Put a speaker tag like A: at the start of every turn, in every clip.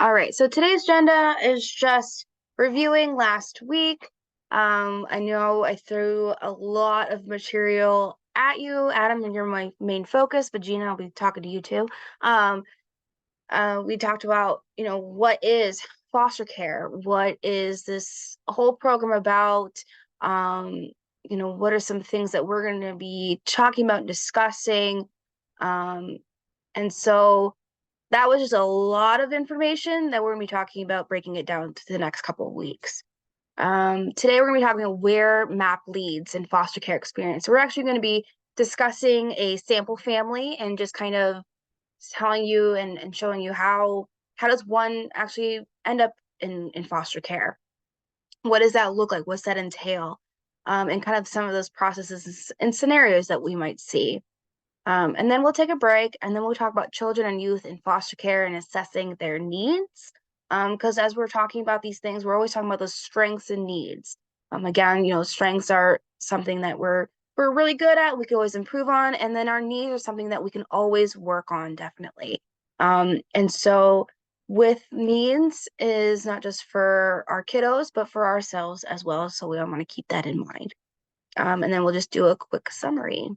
A: All right, so today's agenda is just reviewing last week. I know I threw a lot of material at you, Adam, and you're my main focus, but Gina, I'll be talking to you too. We talked about, what is foster care? What is this whole program about? What are some things that we're going to be talking about and discussing? And so that was just a lot of information that we're going to be talking about, breaking it down to the next couple of weeks. Today, we're going to be talking about where MAP leads in foster care experience. So we're actually going to be discussing a sample family and just kind of telling you and showing you how does one actually end up in foster care? What does that look like? What's that entail? And kind of some of those processes and scenarios that we might see. And then we'll take a break, and then we'll talk about children and youth in foster care and assessing their needs. Because as we're talking about these things, we're always talking about those strengths and needs. Again, strengths are something that we're really good at, we can always improve on, and then our needs are something that we can always work on, definitely. And so with needs is not just for our kiddos, but for ourselves as well. So we want to keep that in mind. And then we'll just do a quick summary.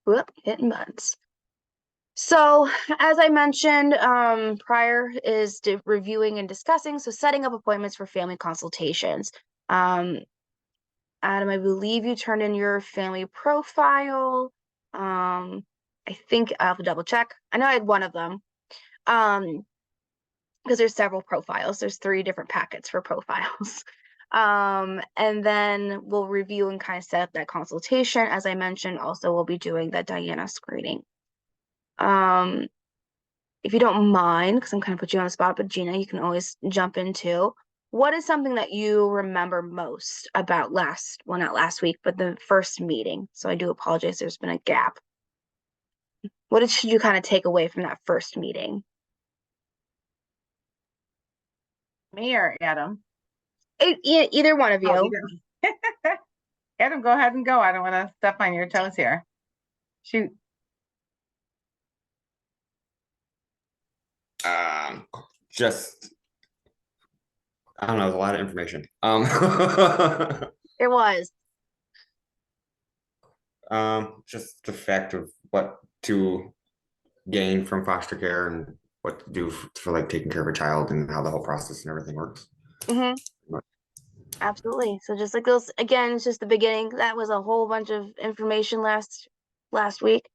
A: Whoop, hitting buttons. So as I mentioned prior is reviewing and discussing, so setting up appointments for family consultations. Adam, I believe you turned in your family profile. I think I'll have to double check. I know I had one of them because there's several profiles. There's 3 different packets for profiles. And then we'll review and kind of set up that consultation. As I mentioned, also we'll be doing the Diana screening. If you don't mind, because I'm kind of put you on the spot, but Gina, you can always jump in too. What is something that you remember most about not last week, but the first meeting? So I do apologize, there's been a gap. What did you kind of take away from that first meeting?
B: Me or Adam?
A: Either one of you.
B: Oh, Adam, go ahead and go. I don't want to step on your toes here. Shoot.
C: Just I don't know, there's a lot of information.
A: It was.
C: Just the fact of what to gain from foster care and what to do for like taking care of a child and how the whole process and everything works.
A: Absolutely. So just like those, again, it's just the beginning. That was a whole bunch of information last week,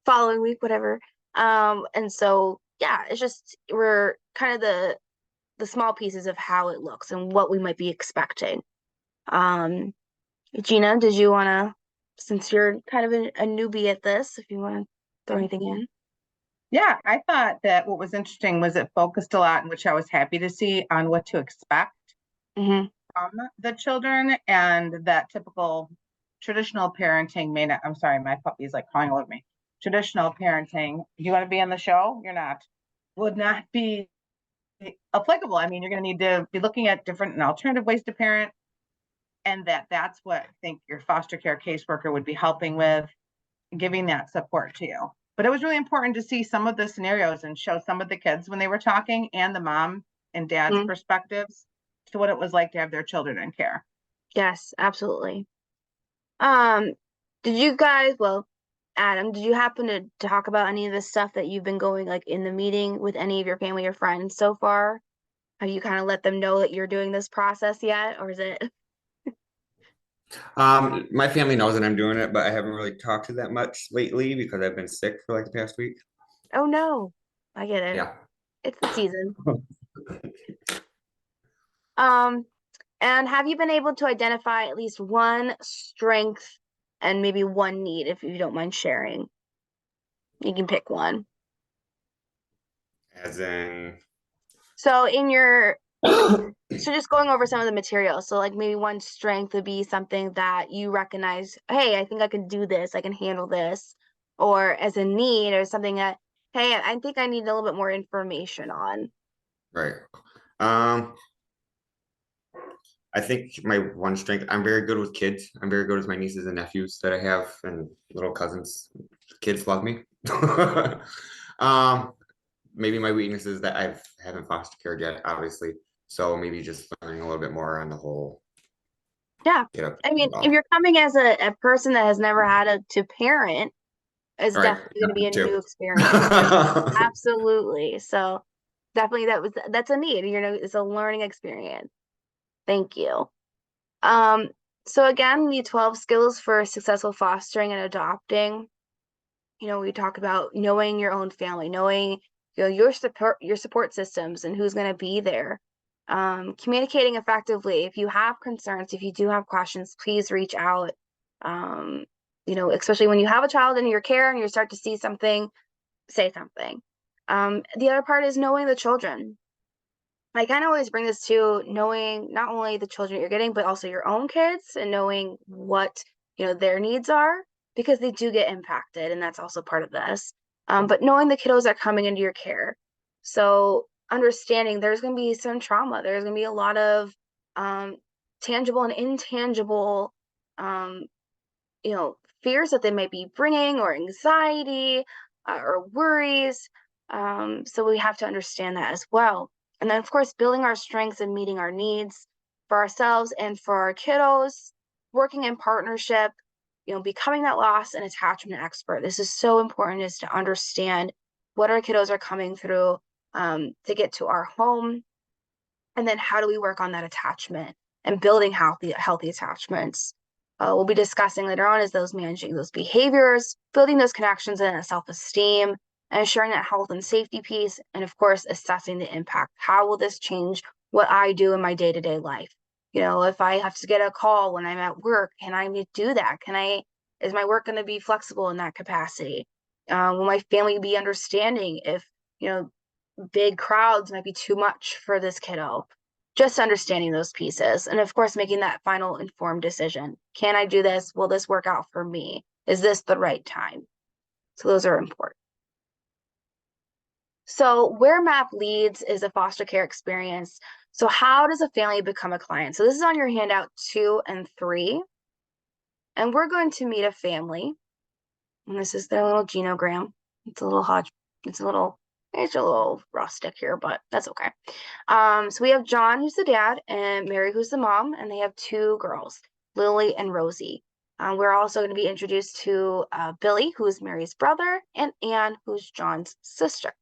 A: following week, whatever. And so yeah, it's just we're kind of the small pieces of how it looks and what we might be expecting. Gina, did you want to, since you're kind of a newbie at this, if you want to throw anything in?
B: Yeah, I thought that what was interesting was it focused a lot, which I was happy to see, on what to expect from the children, and that typical traditional parenting may not, I'm sorry, my puppy is like crawling all over me. Traditional parenting, you want to be on the show? You're not, would not be applicable. I mean, you're going to need to be looking at different and alternative ways to parent. And that's what I think your foster care caseworker would be helping with, giving that support to you. But it was really important to see some of the scenarios and show some of the kids when they were talking and the mom and dad's perspectives to what it was like to have their children in care.
A: Yes, absolutely. Did you guys, well, Adam, did you happen to talk about any of the stuff that you've been going like in the meeting with any of your family or friends so far? Have you kind of let them know that you're doing this process yet, or is it?
C: My family knows that I'm doing it, but I haven't really talked to that much lately because I've been sick for like the past week.
A: Oh no, I get it.
C: Yeah.
A: It's the season. And have you been able to identify at least one strength and maybe one need, if you don't mind sharing? You can pick one.
C: As in,
A: so in your so just going over some of the materials, so like maybe one strength would be something that you recognize, hey, I think I can do this, I can handle this, or as a need, or something that, hey, I think I need a little bit more information on.
C: Right. I think my one strength, I'm very good with kids. I'm very good with my nieces and nephews that I have and little cousins. Kids love me. maybe my weakness is that I haven't foster cared yet, obviously. So maybe just learning a little bit more on the whole.
A: Yeah.
C: Get
A: I mean, if
C: involved.
A: you're coming as a person that has never had to parent, it's
C: All right.
A: definitely going to be a
C: Too.
A: new experience. Absolutely. So definitely that's a need. It's a learning experience. Thank you. Um, so again, the 12 skills for successful fostering and adopting. We talk about knowing your own family, knowing your support systems and who's going to be there. Communicating effectively. If you have concerns, if you do have questions, please reach out. Especially when you have a child in your care and you start to see something, say something. The other part is knowing the children. I kind of always bring this to knowing not only the children you're getting, but also your own kids and knowing what, their needs are, because they do get impacted. And that's also part of this. But knowing the kiddos that are coming into your care. So understanding there's going to be some trauma. There's going to be a lot of tangible and intangible, um, fears that they might be bringing, or anxiety, or worries. So we have to understand that as well. And then, of course, building our strengths and meeting our needs for ourselves and for our kiddos, working in partnership, becoming that loss and attachment expert. This is so important, is to understand what our kiddos are coming through to get to our home. And then how do we work on that attachment and building healthy attachments? We'll be discussing later on is those managing those behaviors, building those connections and self-esteem, and ensuring that health and safety piece, and of course, assessing the impact. How will this change what I do in my day-to-day life? If I have to get a call when I'm at work, can I do that? Is my work going to be flexible in that capacity? Will my family be understanding if, big crowds might be too much for this kiddo? Just understanding those pieces. And of course, making that final informed decision. Can I do this? Will this work out for me? Is this the right time? So those are important. So where MAP leads is a foster care experience. So how does a family become a client? So this is on your handout 2 and 3. And we're going to meet a family. And this is their little genogram. It's a little rustic here, but that's okay. So we have John, who's the dad, and Mary, who's the mom, and they have 2 girls, Lily and Rosie. We're also going to be introduced to Billy, who's Mary's brother, and Anne, who's John's sister.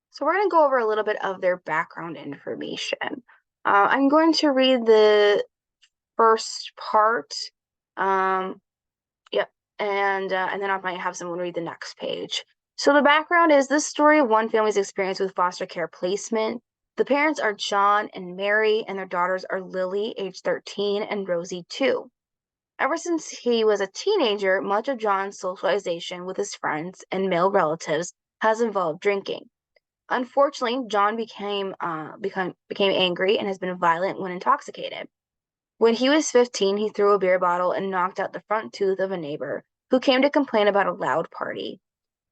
A: So we're going to go over a little bit of their background information. I'm going to read the first part. Yep. And then I might have someone read the next page. So the background is this story of one family's experience with foster care placement. The parents are John and Mary, and their daughters are Lily, age 13, and Rosie, 2. Ever since he was a teenager, much of John's socialization with his friends and male relatives has involved drinking. Unfortunately, John became angry and has been violent when intoxicated. When he was 15, he threw a beer bottle and knocked out the front tooth of a neighbor who came to complain about a loud party.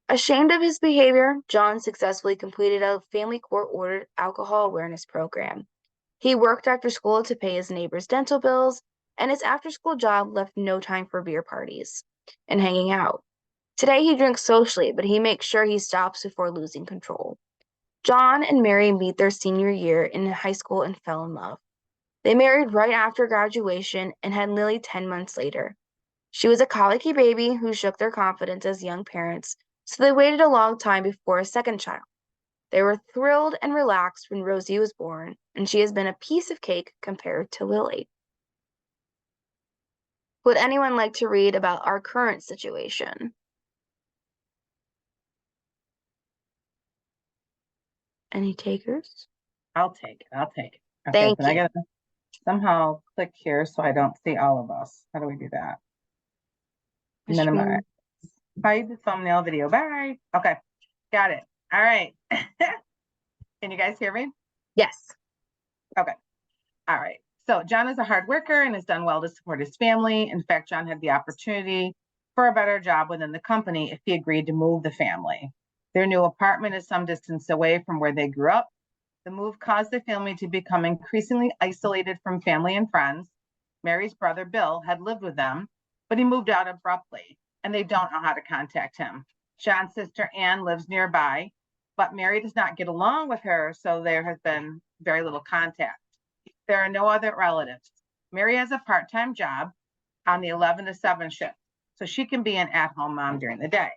A: Ashamed of his behavior, John successfully completed a family court-ordered alcohol awareness program. He worked after school to pay his neighbor's dental bills, and his after-school job left no time for beer parties and hanging out. Today he drinks socially, but he makes sure he stops before losing control. John and Mary meet their senior year in high school and fell in love. They married right after graduation and had Lily 10 months later. She was a colicky baby who shook their confidence as young parents, so they waited a long time before a second child. They were thrilled and relaxed when Rosie was born, and she has been a piece of cake compared to Lily. Would anyone like to read about our current situation? Any takers?
B: I'll take it. Okay,
A: Thank
B: but I
A: you.
B: gotta somehow click here so I don't see all of us. How do we do that? Minimize. Hide the thumbnail video. Bye. Okay, got it. All right. Can you guys hear me?
A: Yes.
B: Okay. All right. So John is a hard worker and has done well to support his family. In fact, John had the opportunity for a better job within the company if he agreed to move the family. Their new apartment is some distance away from where they grew up. The move caused the family to become increasingly isolated from family and friends. Mary's brother, Bill, had lived with them, but he moved out abruptly, and they don't know how to contact him. John's sister Anne lives nearby, but Mary does not get along with her, so there has been very little contact. There are no other relatives. Mary has a part-time job on the 11 to 7 shift, so she can be an at-home mom during the day,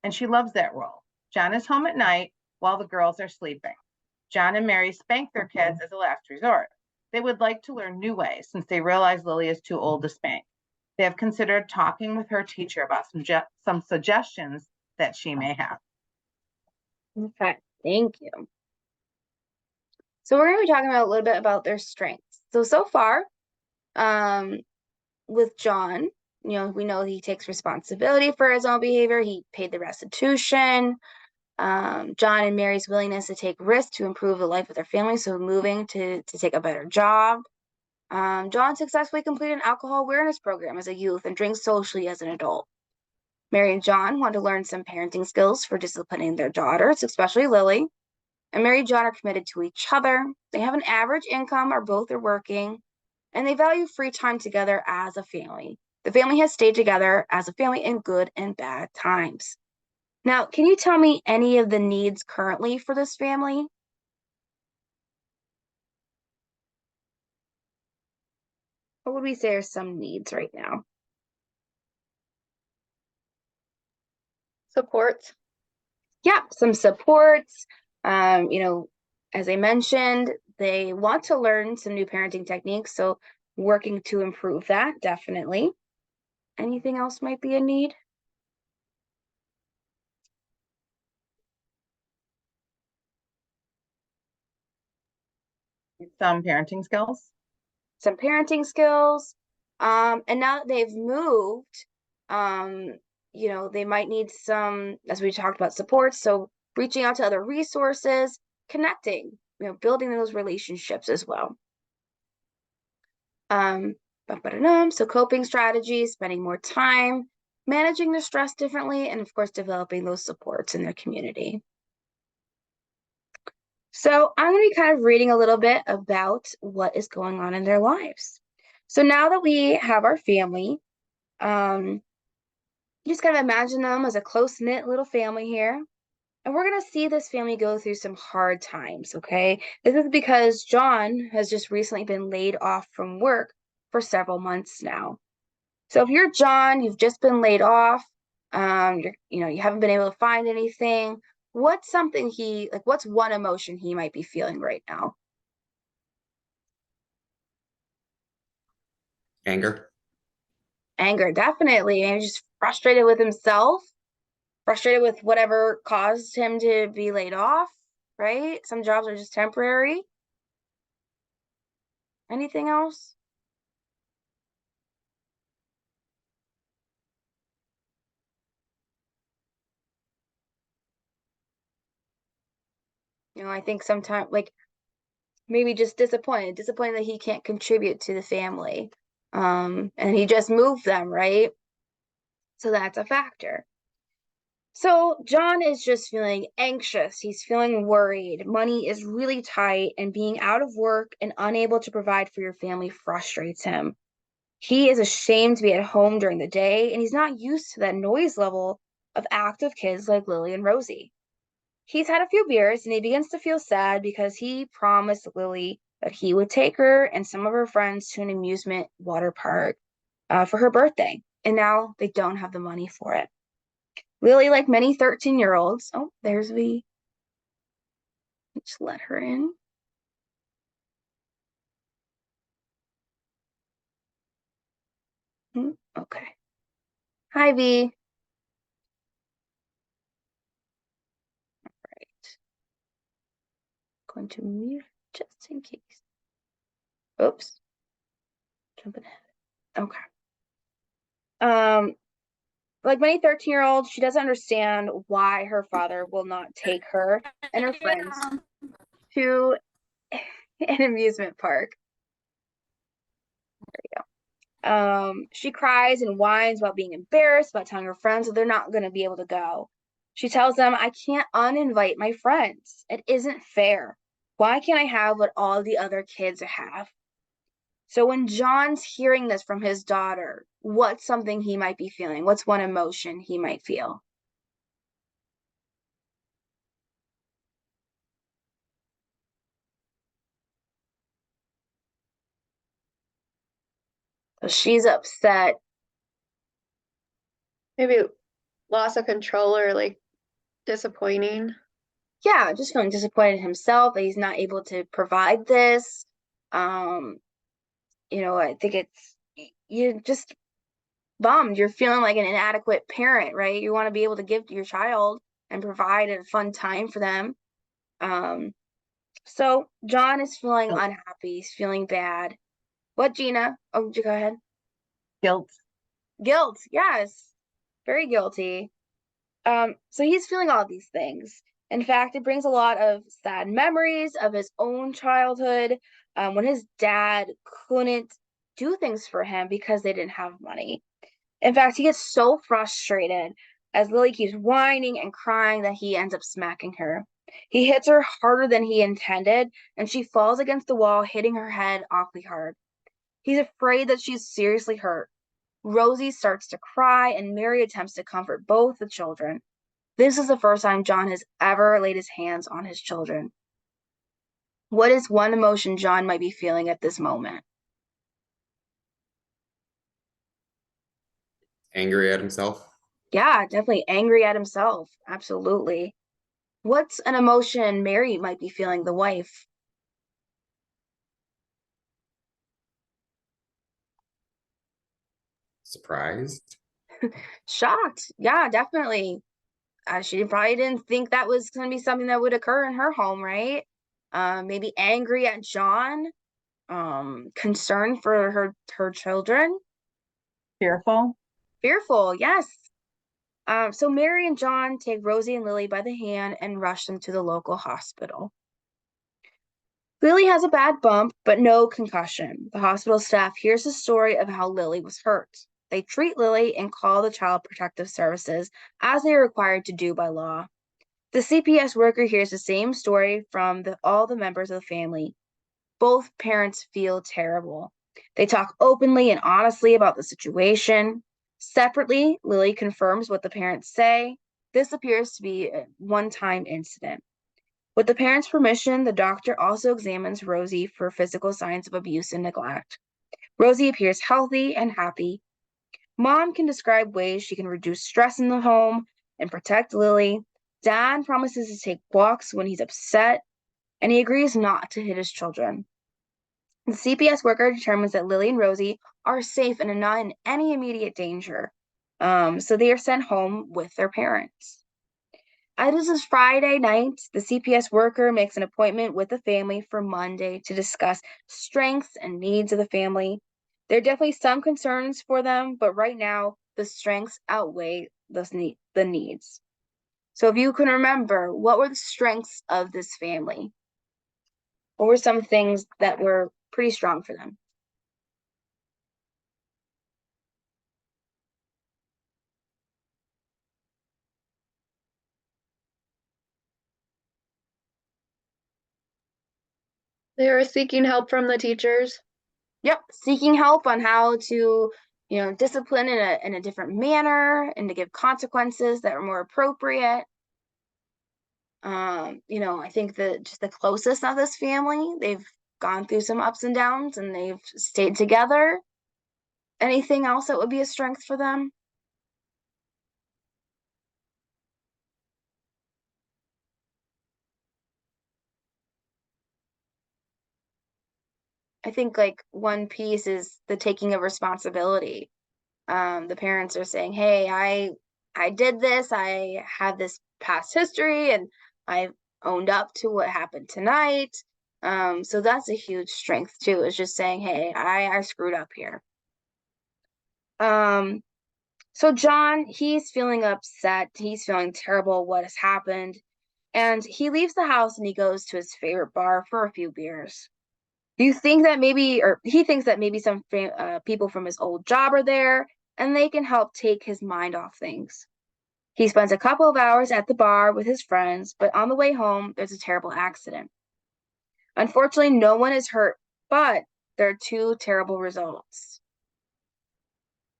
B: and she loves that role. John is home at night while the girls are sleeping. John and Mary spank their kids as a last resort. They would like to learn new ways since they realize Lily is too old to spank. They have considered talking with her teacher about some suggestions that she may have.
A: Okay, thank you. So we're going to be talking about a little bit about their strengths. So far, with John, we know he takes responsibility for his own behavior. He paid the restitution. John and Mary's willingness to take risks to improve the life of their family, so moving to take a better job. John successfully completed an alcohol awareness program as a youth and drinks socially as an adult. Mary and John want to learn some parenting skills for disciplining their daughters, especially Lily. And Mary and John are committed to each other. They have an average income, or both are working, and they value free time together as a family. The family has stayed together as a family in good and bad times. Now, can you tell me any of the needs currently for this family? What would we say are some needs right now?
D: Support.
A: Yeah, some supports. As I mentioned, they want to learn some new parenting techniques, so working to improve that, definitely. Anything else might be a need?
B: Some parenting skills.
A: Some parenting skills. And now that they've moved, they might need some, as we talked about, support. So reaching out to other resources, connecting, building those relationships as well. So coping strategies, spending more time, managing their stress differently, and of course, developing those supports in their community. So I'm going to be kind of reading a little bit about what is going on in their lives. So now that we have our family, you just kind of imagine them as a close-knit little family here. And we're going to see this family go through some hard times, okay? This is because John has just recently been laid off from work for several months now. So if you're John, you've just been laid off, you haven't been able to find anything, what's one emotion he might be feeling right now?
C: Anger.
A: Anger, definitely. And he's just frustrated with himself, frustrated with whatever caused him to be laid off, right? Some jobs are just temporary. Anything else? I think sometimes, maybe just disappointed that he can't contribute to the family. And he just moved them, right? So that's a factor. So John is just feeling anxious. He's feeling worried. Money is really tight, and being out of work and unable to provide for your family frustrates him. He is ashamed to be at home during the day, and he's not used to that noise level of active kids like Lily and Rosie. He's had a few beers, and he begins to feel sad because he promised Lily that he would take her and some of her friends to an amusement water park for her birthday, and now they don't have the money for it. Lily, like many 13-year-olds, there's V. Just let her in. Okay. Hi, V. Right. Going to mute just in case. Oops. Jumping ahead. Okay. Like many 13-year-olds, she doesn't understand why her father will not take her and her friends to an amusement park. There you go. She cries and whines about being embarrassed, about telling her friends that they're not going to be able to go. She tells them, I can't uninvite my friends. It isn't fair. Why can't I have what all the other kids have? So when John's hearing this from his daughter, what's something he might be feeling? What's one emotion he might feel? So she's upset.
D: Maybe loss of control or like disappointing.
A: Yeah, just feeling disappointed in himself that he's not able to provide this. Um, I think you're just bummed. You're feeling like an inadequate parent, right? You want to be able to give to your child and provide a fun time for them. So John is feeling unhappy. He's feeling bad. What, Gina? Oh, you go ahead.
B: Guilt.
A: Guilt, yes. Very guilty. So he's feeling all these things. In fact, it brings a lot of sad memories of his own childhood, when his dad couldn't do things for him because they didn't have money. In fact, he gets so frustrated as Lily keeps whining and crying that he ends up smacking her. He hits her harder than he intended, and she falls against the wall, hitting her head awfully hard. He's afraid that she's seriously hurt. Rosie starts to cry, and Mary attempts to comfort both the children. This is the first time John has ever laid his hands on his children. What is one emotion John might be feeling at this moment?
C: Angry at himself.
A: Yeah, definitely angry at himself. Absolutely. What's an emotion Mary might be feeling, the wife?
C: Surprised.
A: Shocked. Yeah, definitely. She probably didn't think that was going to be something that would occur in her home, right? Maybe angry at John, concerned for her children.
B: Fearful.
A: Fearful, yes. So Mary and John take Rosie and Lily by the hand and rush them to the local hospital. Lily has a bad bump, but no concussion. The hospital staff hears the story of how Lily was hurt. They treat Lily and call the Child Protective Services, as they are required to do by law. The CPS worker hears the same story from all the members of the family. Both parents feel terrible. They talk openly and honestly about the situation. Separately, Lily confirms what the parents say. This appears to be a one-time incident. With the parents' permission, the doctor also examines Rosie for physical signs of abuse and neglect. Rosie appears healthy and happy. Mom can describe ways she can reduce stress in the home and protect Lily. Dad promises to take walks when he's upset, and he agrees not to hit his children. The CPS worker determines that Lily and Rosie are safe and are not in any immediate danger. So they are sent home with their parents. As this is Friday night, the CPS worker makes an appointment with the family for Monday to discuss strengths and needs of the family. There are definitely some concerns for them, but right now the strengths outweigh the needs. So if you can remember, what were the strengths of this family? What were some things that were pretty strong for them?
D: They were seeking help from the teachers.
A: Yep, seeking help on how to, discipline in a different manner and to give consequences that are more appropriate. I think that just the closest of this family, they've gone through some ups and downs and they've stayed together. Anything else that would be a strength for them? I think like one piece is the taking of responsibility. The parents are saying, hey, I did this, I had this past history, and I've owned up to what happened tonight. So that's a huge strength too, is just saying, hey, I screwed up here. So John, he's feeling upset, he's feeling terrible what has happened, and he leaves the house and he goes to his favorite bar for a few beers. Do you think that maybe, or he thinks that maybe some people from his old job are there and they can help take his mind off things? He spends a couple of hours at the bar with his friends, but on the way home, there's a terrible accident. Unfortunately, no one is hurt, but there are two terrible results.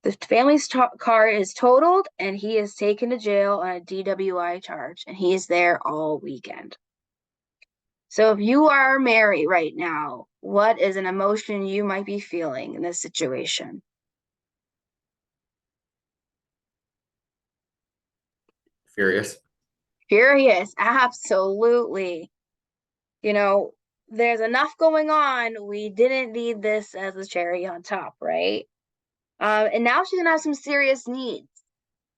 A: The family's car is totaled and he is taken to jail on a DWI charge, and he is there all weekend. So if you are Mary right now, what is an emotion you might be feeling in this situation?
C: Furious.
A: Furious, absolutely. You know, there's enough going on. We didn't need this as a cherry on top, right? And now she's gonna have some serious needs.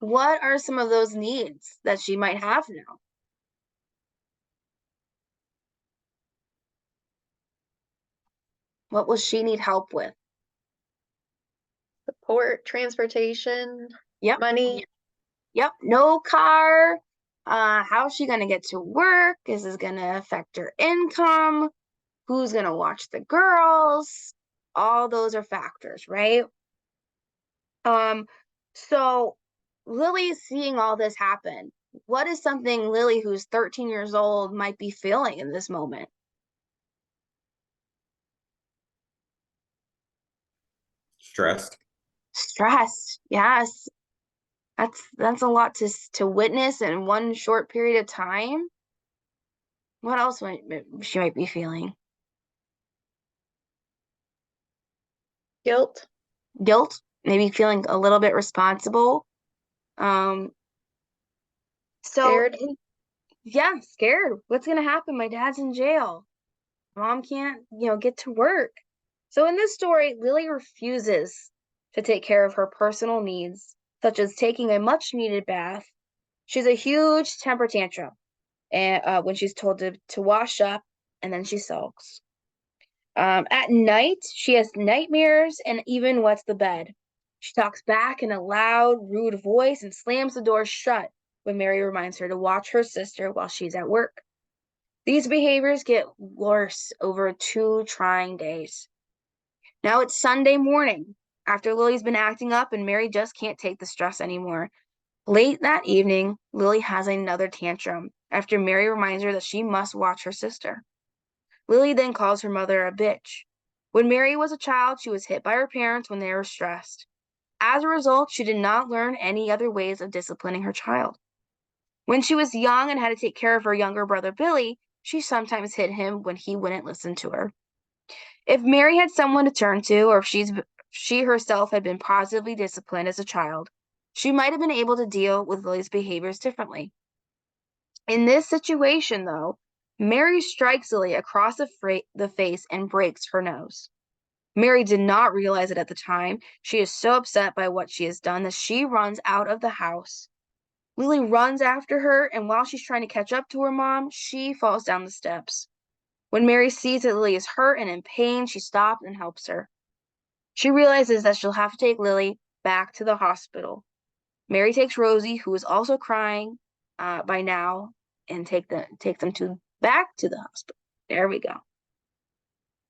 A: What are some of those needs that she might have now? What will she need help with?
D: Support, transportation,
A: Yep.
D: money.
A: Yep. No car. How's she gonna get to work? Is this gonna affect her income? Who's gonna watch the girls? All those are factors, right? So Lily's seeing all this happen. What is something Lily, who's 13 years old, might be feeling in this moment?
C: Stressed.
A: Stressed. Yes. That's a lot to witness in one short period of time. What else might she might be feeling?
D: Guilt.
A: Guilt, maybe feeling a little bit responsible. Um, so
D: Scared.
A: yeah, scared. What's gonna happen? My dad's in jail. Mom can't, get to work. So in this story, Lily refuses to take care of her personal needs, such as taking a much needed bath. She's a huge temper tantrum, and when she's told to wash up, and then she sulks. At night, she has nightmares and even wets the bed. She talks back in a loud, rude voice and slams the door shut when Mary reminds her to watch her sister while she's at work. These behaviors get worse over 2 trying days. Now it's Sunday morning, after Lily's been acting up and Mary just can't take the stress anymore. Late that evening, Lily has another tantrum after Mary reminds her that she must watch her sister. Lily then calls her mother a bitch. When Mary was a child, she was hit by her parents when they were stressed. As a result, she did not learn any other ways of disciplining her child. When she was young and had to take care of her younger brother Billy, she sometimes hit him when he wouldn't listen to her. If Mary had someone to turn to, or if she herself had been positively disciplined as a child, she might have been able to deal with Lily's behaviors differently. In this situation, though, Mary strikes Lily across the face and breaks her nose. Mary did not realize it at the time. She is so upset by what she has done that she runs out of the house. Lily runs after her, and while she's trying to catch up to her mom, she falls down the steps. When Mary sees that Lily is hurt and in pain, she stops and helps her. She realizes that she'll have to take Lily back to the hospital. Mary takes Rosie, who is also crying by now, and take them back to the hospital. There we go.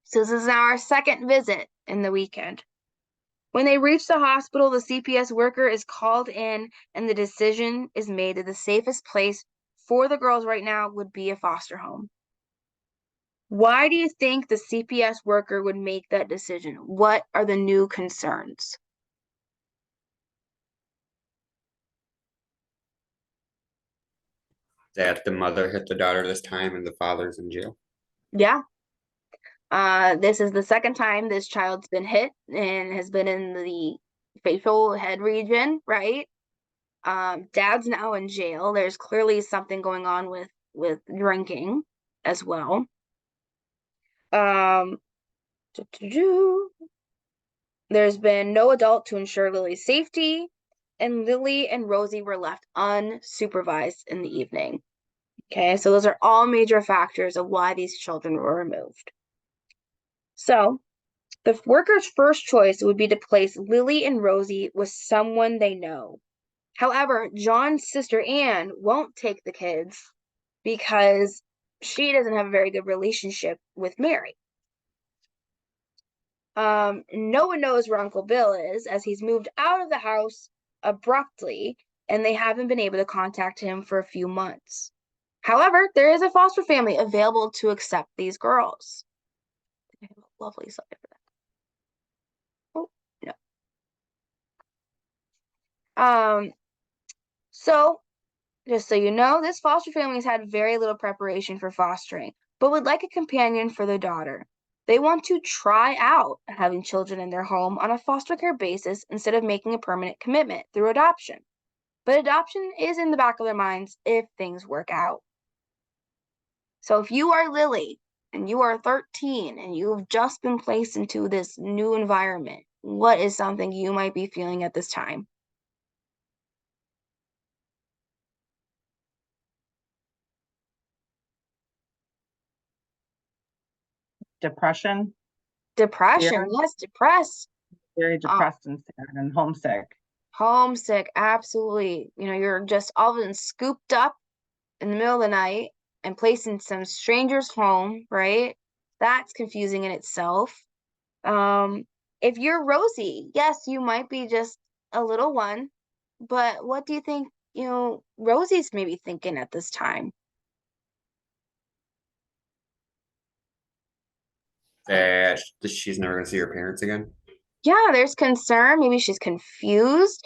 A: So this is now our second visit in the weekend. When they reach the hospital, the CPS worker is called in, and the decision is made that the safest place for the girls right now would be a foster home. Why do you think the CPS worker would make that decision? What are the new concerns?
C: That the mother hit the daughter this time and the father's in jail.
A: Yeah. This is the second time this child's been hit and has been in the facial head region, right? Dad's now in jail. There's clearly something going on with drinking as well. There's been no adult to ensure Lily's safety, and Lily and Rosie were left unsupervised in the evening. Okay, so those are all major factors of why these children were removed. So the worker's first choice would be to place Lily and Rosie with someone they know. However, John's sister Anne won't take the kids because she doesn't have a very good relationship with Mary. No one knows where Uncle Bill is, as he's moved out of the house abruptly, and they haven't been able to contact him for a few months. However, there is a foster family available to accept these girls. I have a lovely slide for that. Oh, no. So just so you know, this foster family has had very little preparation for fostering, but would like a companion for their daughter. They want to try out having children in their home on a foster care basis instead of making a permanent commitment through adoption. but adoption is in the back of their minds if things work out. So if you are Lily and you are 13 and you have just been placed into this new environment, what is something you might be feeling at this time?
B: Depression,
A: Depression.
B: fear,
A: Yes, depressed.
B: very
A: Uh,
B: depressed and sad and homesick.
A: Homesick, absolutely. You're just all of a sudden scooped up in the middle of the night and placed in some stranger's home, right? That's confusing in itself. If you're Rosie, yes, you might be just a little one, but what do you think, Rosie's maybe thinking at this time?
C: That she's never gonna see her parents again.
A: Yeah, there's concern. Maybe she's confused.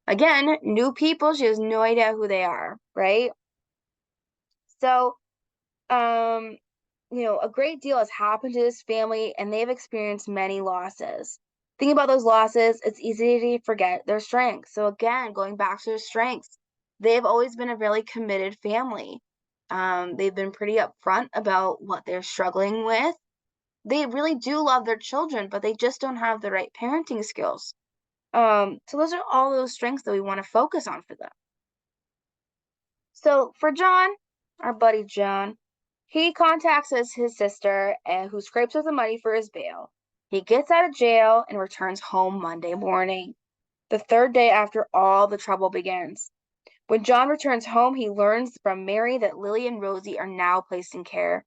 A: Again, new people, she has no idea who they are, right? So, um, a great deal has happened to this family and they've experienced many losses. Thinking about those losses, it's easy to forget their strengths. So again, going back to their strengths, they've always been a really committed family. They've been pretty upfront about what they're struggling with. They really do love their children, but they just don't have the right parenting skills. So those are all those strengths that we want to focus on for them. So for John, our buddy John, he contacts his sister, who scrapes up the money for his bail. He gets out of jail and returns home Monday morning, the third day after all the trouble begins. When John returns home, he learns from Mary that Lily and Rosie are now placed in care.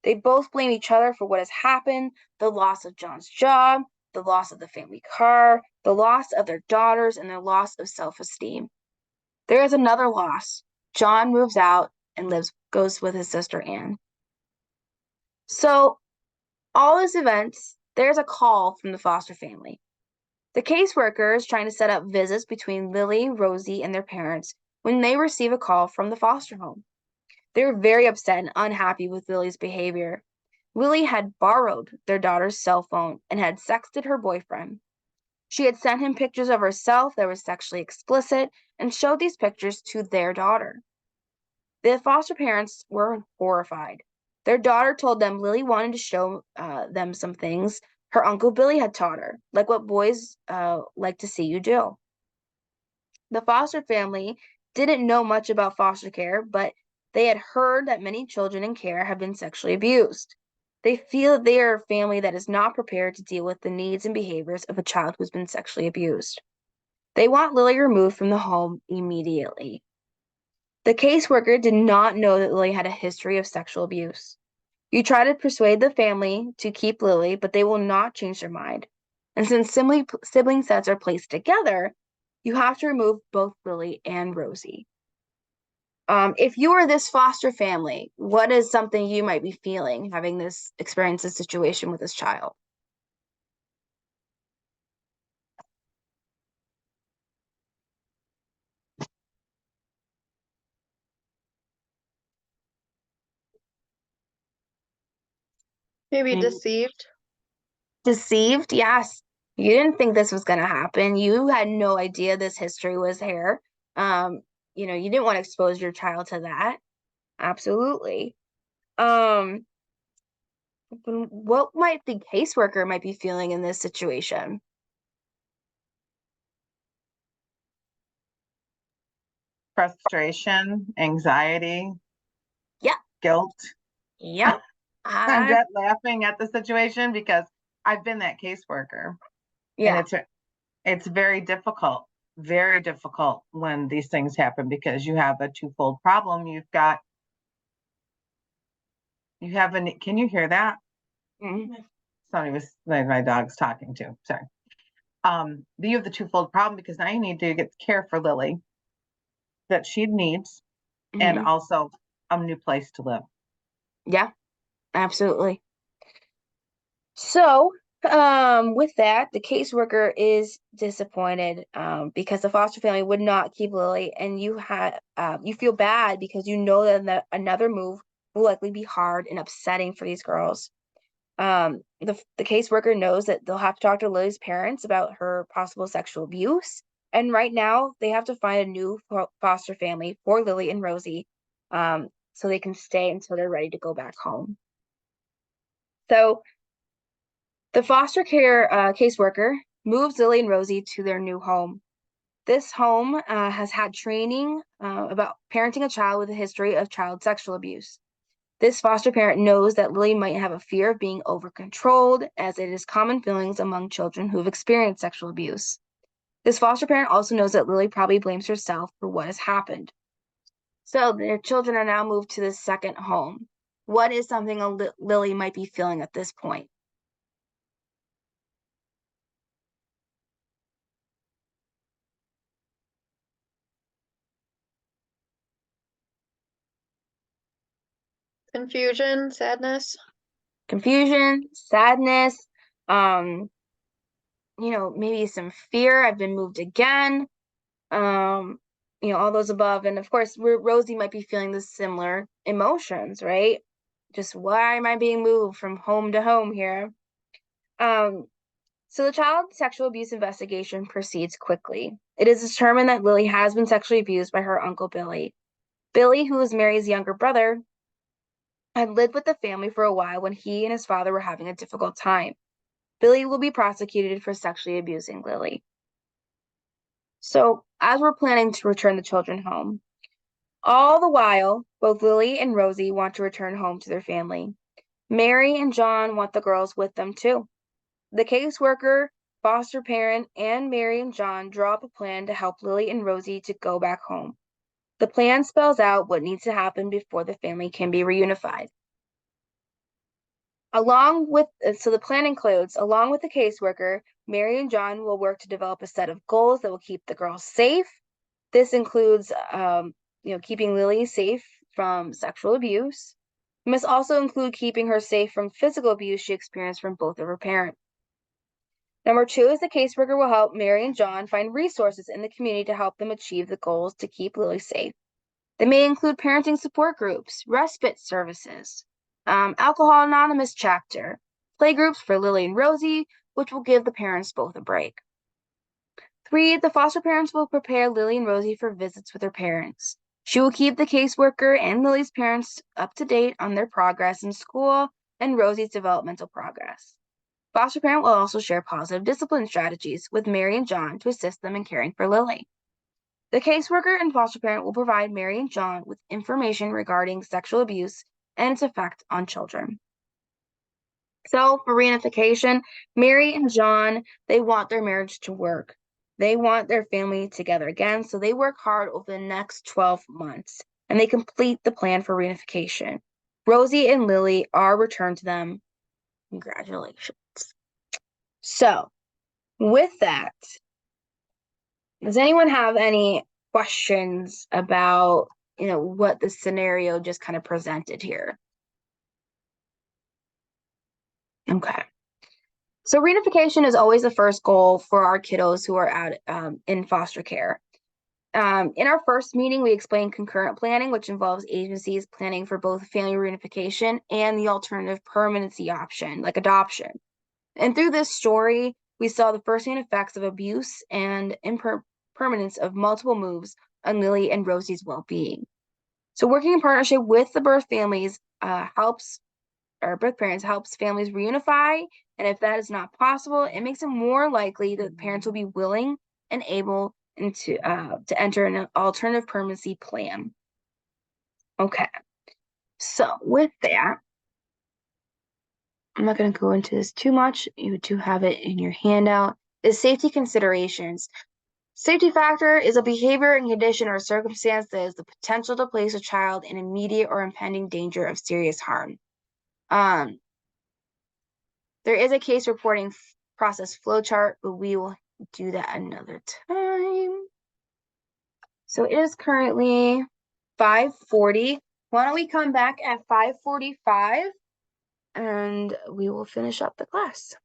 A: They both blame each other for what has happened, the loss of John's job, the loss of the family car, the loss of their daughters, and their loss of self-esteem. There is another loss. John moves out and goes with his sister Anne. So, all these events, there's a call from the foster family. The caseworker is trying to set up visits between Lily, Rosie, and their parents when they receive a call from the foster home. They're very upset and unhappy with Lily's behavior. Lily had borrowed their daughter's cell phone and had sexted her boyfriend. She had sent him pictures of herself that were sexually explicit and showed these pictures to their daughter. The foster parents were horrified. Their daughter told them Lily wanted to show them some things her Uncle Billy had taught her, like what boys like to see you do. The foster family didn't know much about foster care, but they had heard that many children in care have been sexually abused. They feel that they are a family that is not prepared to deal with the needs and behaviors of a child who's been sexually abused. They want Lily removed from the home immediately. The caseworker did not know that Lily had a history of sexual abuse. You try to persuade the family to keep Lily, but they will not change their mind. And since sibling sets are placed together, you have to remove both Lily and Rosie. If you are this foster family, what is something you might be feeling having this situation with this child?
D: Maybe deceived.
A: Deceived? Yes. You didn't think this was going to happen. You had no idea this history was here. You didn't want to expose your child to that. Absolutely. What might the caseworker might be feeling in this situation?
B: Frustration, anxiety,
A: Yeah.
B: guilt.
A: Yep.
B: I'm just laughing at the situation because I've been that caseworker.
A: Yeah.
B: And it's very difficult when these things happen because you have a twofold problem. Can you hear that?
A: Mm-hmm.
B: My dog's talking to, sorry. You have the twofold problem because now you need to get care for Lily that she needs and
A: Mm-hmm.
B: also a new place to live.
A: Yeah, absolutely. So, with that, the caseworker is disappointed because the foster family would not keep Lily, and you feel bad because you know that another move will likely be hard and upsetting for these girls. The caseworker knows that they'll have to talk to Lily's parents about her possible sexual abuse. And right now, they have to find a new foster family for Lily and Rosie, so they can stay until they're ready to go back home. So the foster care caseworker moves Lily and Rosie to their new home. This home has had training about parenting a child with a history of child sexual abuse. This foster parent knows that Lily might have a fear of being over-controlled, as it is common feelings among children who have experienced sexual abuse. This foster parent also knows that Lily probably blames herself for what has happened. So their children are now moved to the second home. What is something Lily might be feeling at this point?
D: Confusion, sadness.
A: Confusion, sadness, maybe some fear. I've been moved again. All those above. And of course, Rosie might be feeling the similar emotions, right? Just why am I being moved from home to home here? So the child sexual abuse investigation proceeds quickly. It is determined that Lily has been sexually abused by her uncle Billy. Billy, who is Mary's younger brother, had lived with the family for a while when he and his father were having a difficult time. Billy will be prosecuted for sexually abusing Lily. So, as we're planning to return the children home, all the while, both Lily and Rosie want to return home to their family. Mary and John want the girls with them too. The caseworker, foster parent, and Mary and John draw up a plan to help Lily and Rosie to go back home. The plan spells out what needs to happen before the family can be reunified. The plan includes, along with the caseworker, Mary and John will work to develop a set of goals that will keep the girls safe. This includes, keeping Lily safe from sexual abuse. It must also include keeping her safe from physical abuse she experienced from both of her parents. Number 2 is the caseworker will help Mary and John find resources in the community to help them achieve the goals to keep Lily safe. They may include parenting support groups, respite services, Alcohol Anonymous chapter, playgroups for Lily and Rosie, which will give the parents both a break. 3, the foster parents will prepare Lily and Rosie for visits with their parents. She will keep the caseworker and Lily's parents up to date on their progress in school and Rosie's developmental progress. Foster parent will also share positive discipline strategies with Mary and John to assist them in caring for Lily. The caseworker and foster parent will provide Mary and John with information regarding sexual abuse and its effect on children. So for reunification, Mary and John, they want their marriage to work. They want their family together again, so they work hard over the next 12 months, and they complete the plan for reunification. Rosie and Lily are returned to them. Congratulations. So, with that, does anyone have any questions about, what the scenario just kind of presented here? Okay. So reunification is always the first goal for our kiddos who are out in foster care. In our first meeting, we explained concurrent planning, which involves agencies planning for both family reunification and the alternative permanency option, like adoption. And through this story, we saw the firsthand effects of abuse and impermanence of multiple moves on Lily and Rosie's well-being. So working in partnership with the birth families birth parents helps families reunify, and if that is not possible, it makes it more likely that parents will be willing and able to enter an alternative permanency plan. Okay, so with that, I'm not going to go into this too much. You do have it in your handout. Is safety considerations. Safety factor is a behavior and condition or circumstance that has the potential to place a child in immediate or impending danger of serious harm. There is a case reporting process flowchart, but we will do that another time. So it is currently 5:40. Why don't we come back at 5:45 and we will finish up the class.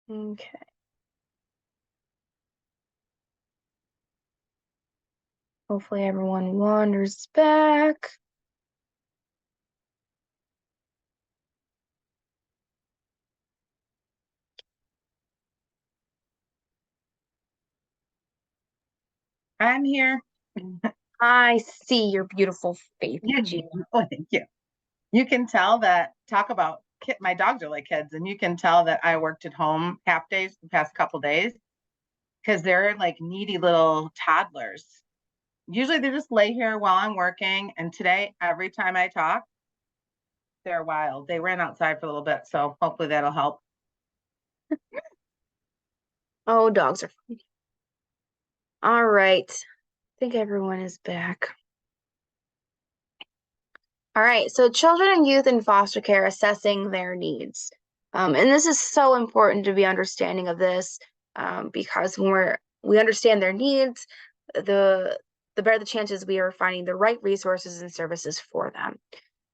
A: Okay. Hopefully everyone wanders back.
B: I'm here.
A: I see your beautiful face, Gina.
B: Oh, thank you. You can tell that, talk about my dogs are like kids, and you can tell that I worked at home half days the past couple days because they're like needy little toddlers. Usually they just lay here while I'm working. And today, every time I talk, they're wild. They ran outside for a little bit. So hopefully that'll help.
A: Oh, dogs are fun. All right. I think everyone is back. All right. So children and youth in foster care, assessing their needs. And this is so important to be understanding of this, because when we understand their needs, the better the chances we are finding the right resources and services for them.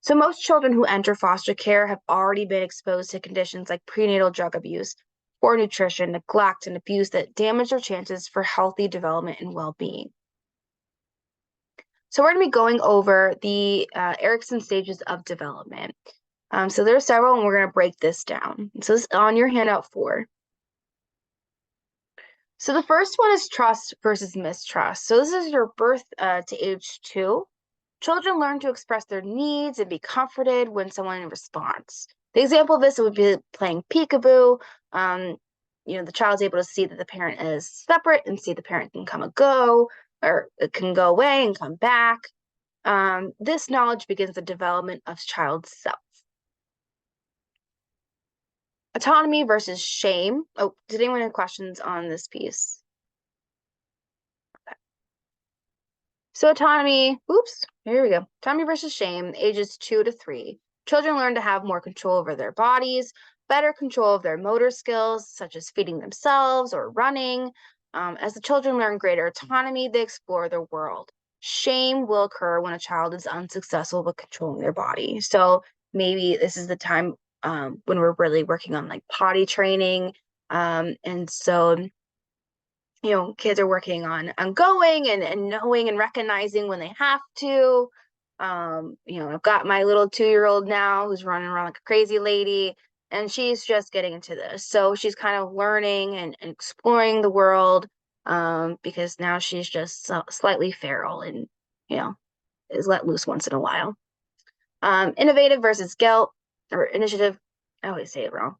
A: So most children who enter foster care have already been exposed to conditions like prenatal drug abuse, poor nutrition, neglect, and abuse that damage their chances for healthy development and well-being. So we're going to be going over the Erikson stages of development. So there are several, and we're going to break this down. So this is on your handout 4. So the first one is trust versus mistrust. So this is your birth to age 2. Children learn to express their needs and be comforted when someone responds. The example of this would be playing peekaboo. The child's able to see that the parent is separate and see the parent can come and go, or it can go away and come back. This knowledge begins the development of child's self. Autonomy versus shame. Oh, did anyone have questions on this piece? Okay. So autonomy, here we go. Autonomy versus shame, ages 2 to 3. Children learn to have more control over their bodies, better control of their motor skills, such as feeding themselves or running. As the children learn greater autonomy, they explore their world. Shame will occur when a child is unsuccessful with controlling their body. So maybe this is the time when we're really working on like potty training. And so, kids are working on going and knowing and recognizing when they have to. I've got my little 2-year-old now who's running around like a crazy lady, and she's just getting into this. So she's kind of learning and exploring the world, because now she's just slightly feral and, is let loose once in a while. Innovative versus guilt or initiative. I always say it wrong.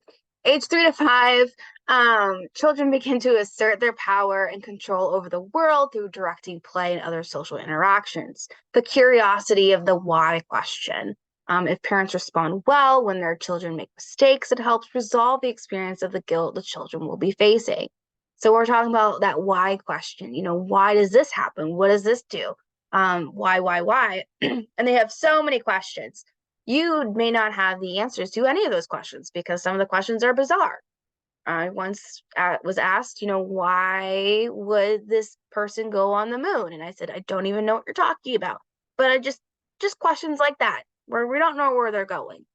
A: Age 3 to 5, children begin to assert their power and control over the world through directing play and other social interactions. The curiosity of the why question. If parents respond well when their children make mistakes, it helps resolve the experience of the guilt the children will be facing. So we're talking about that why question. Why does this happen? What does this do? Why? And they have so many questions. You may not have the answers to any of those questions because some of the questions are bizarre. I once was asked, why would this person go on the moon? And I said, I don't even know what you're talking about. But I just questions like that, where we don't know where they're going.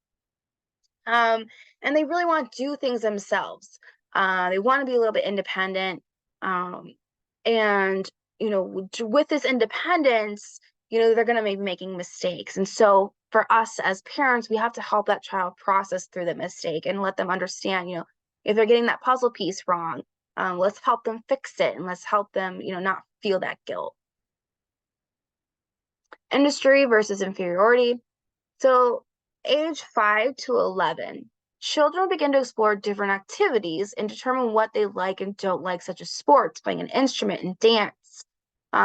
A: And they really want to do things themselves. They want to be a little bit independent. And, with this independence, they're going to be making mistakes. And so for us as parents, we have to help that child process through the mistake and let them understand, if they're getting that puzzle piece wrong, let's help them fix it and let's help them, not feel that guilt. Industry versus inferiority. So age 5 to 11, children begin to explore different activities and determine what they like and don't like, such as sports, playing an instrument, and dance.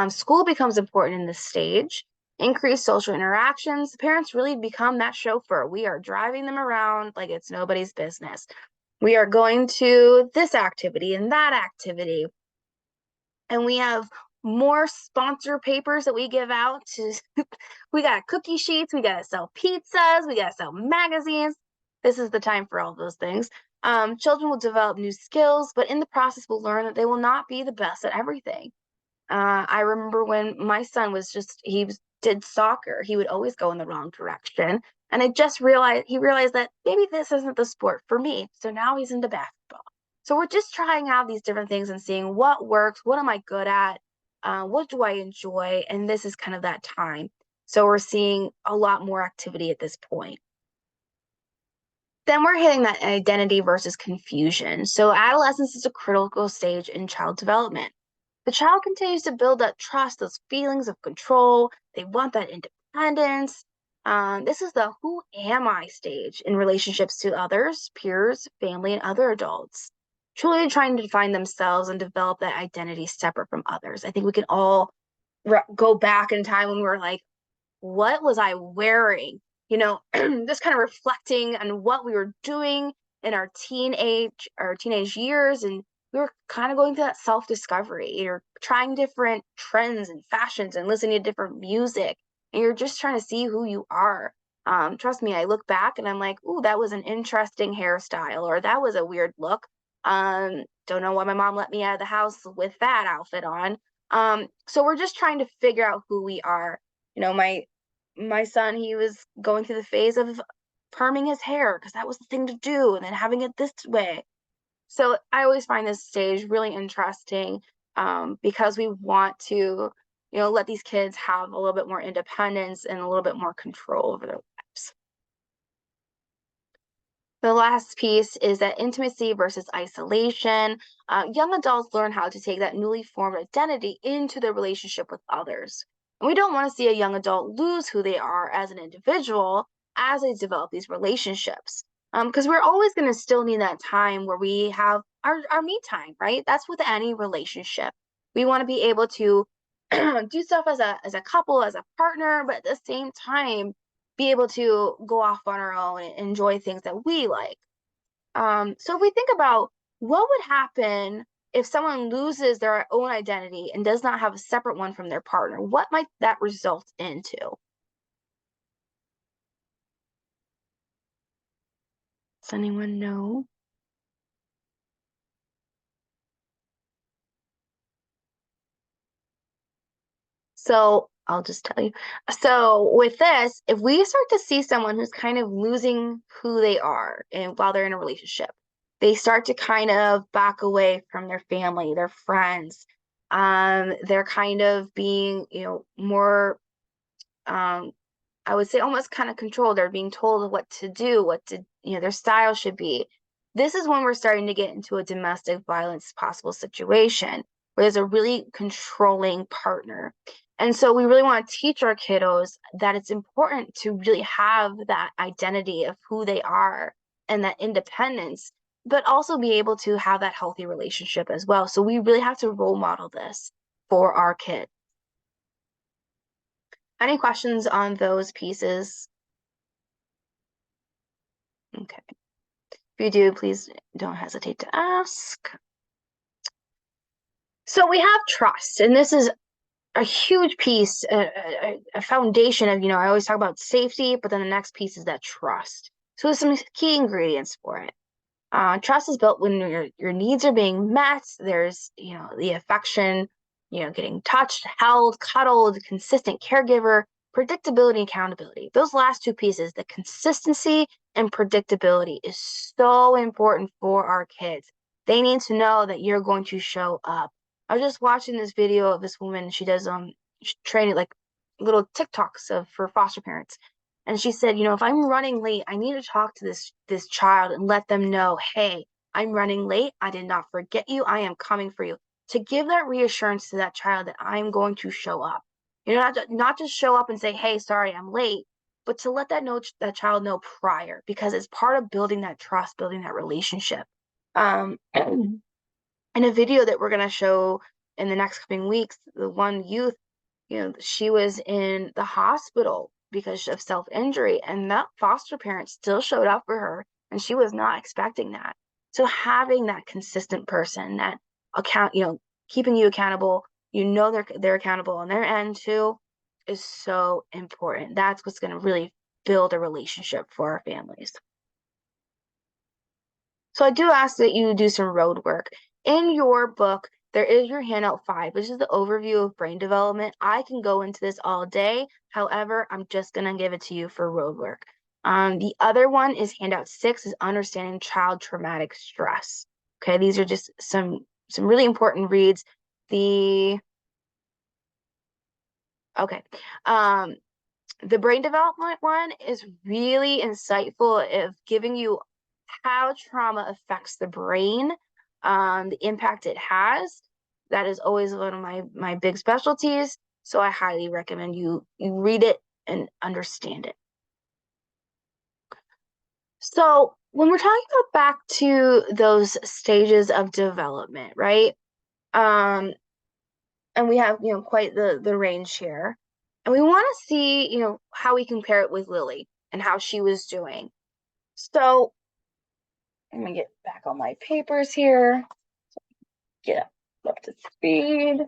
A: School becomes important in this stage. Increased social interactions. The parents really become that chauffeur. We are driving them around like it's nobody's business. We are going to this activity and that activity. And we have more sponsor papers that we give out to we got cookie sheets, we got to sell pizzas, we got to sell magazines. This is the time for all those things. Children will develop new skills, but in the process will learn that they will not be the best at everything. I remember when my son did soccer, he would always go in the wrong direction. And he realized that maybe this isn't the sport for me. So now he's into basketball. So we're just trying out these different things and seeing what works, what am I good at, what do I enjoy, and this is kind of that time. So we're seeing a lot more activity at this point. Then we're hitting that identity versus confusion. So adolescence is a critical stage in child development. The child continues to build that trust, those feelings of control. They want that independence. This is the who am I stage in relationships to others, peers, family, and other adults. Truly trying to find themselves and develop that identity separate from others. I think we can all go back in time when we were like, what was I wearing? Just kind of reflecting on what we were doing in our teenage years, and we were kind of going through that self-discovery. You're trying different trends and fashions and listening to different music, and you're just trying to see who you are. Trust me, I look back and I'm like, ooh, that was an interesting hairstyle, or that was a weird look. Don't know why my mom let me out of the house with that outfit on. So we're just trying to figure out who we are. My son, he was going through the phase of perming his hair because that was the thing to do, and then having it this way. So I always find this stage really interesting, because we want to, let these kids have a little bit more independence and a little bit more control over their lives. The last piece is that intimacy versus isolation. Young adults learn how to take that newly formed identity into their relationship with others. And we don't want to see a young adult lose who they are as an individual as they develop these relationships. Because we're always going to still need that time where we have our me time, right? That's with any relationship. We want to be able to do stuff as a couple, as a partner, but at the same time, be able to go off on our own and enjoy things that we like. So if we think about what would happen if someone loses their own identity and does not have a separate one from their partner, what might that result into? Does anyone know? So I'll just tell you. So with this, if we start to see someone who's kind of losing who they are and while they're in a relationship, they start to kind of back away from their family, their friends. They're kind of being, more, I would say almost kind of controlled. They're being told what to do, their style should be. This is when we're starting to get into a domestic violence possible situation where there's a really controlling partner. And so we really want to teach our kiddos that it's important to really have that identity of who they are and that independence, but also be able to have that healthy relationship as well. So we really have to role model this for our kids. Any questions on those pieces? Okay. If you do, please don't hesitate to ask. So we have trust, and this is a huge piece, a foundation of, I always talk about safety, but then the next piece is that trust. So there's some key ingredients for it. Trust is built when your needs are being met. There's, the affection, getting touched, held, cuddled, consistent caregiver, predictability, accountability. Those last two pieces, the consistency and predictability, is so important for our kids. They need to know that you're going to show up. I was just watching this video of this woman. She does training, like little TikToks for foster parents. And she said, if I'm running late, I need to talk to this child and let them know, hey, I'm running late. I did not forget you. I am coming for you. To give that reassurance to that child that I'm going to show up. Not just show up and say, hey, sorry, I'm late, but to let that child know prior, because it's part of building that trust, building that relationship. In a video that we're going to show in the next coming weeks, the one youth, she was in the hospital because of self-injury, and that foster parent still showed up for her, and she was not expecting that. So having that consistent person, that keeping you accountable, they're accountable on their end too, is so important. That's what's going to really build a relationship for our families. So I do ask that you do some road work. In your book, there is your handout 5, which is the overview of brain development. I can go into this all day. However, I'm just going to give it to you for road work. The other one is handout 6, is understanding child traumatic stress. Okay, these are just some really important reads. The brain development one is really insightful of giving you how trauma affects the brain, the impact it has. That is always one of my big specialties. So I highly recommend you read it and understand it. So when we're talking about back to those stages of development, right? And we have, quite the range here. And we want to see, how we compare it with Lily and how she was doing. So let me get back on my papers here. Get up to speed.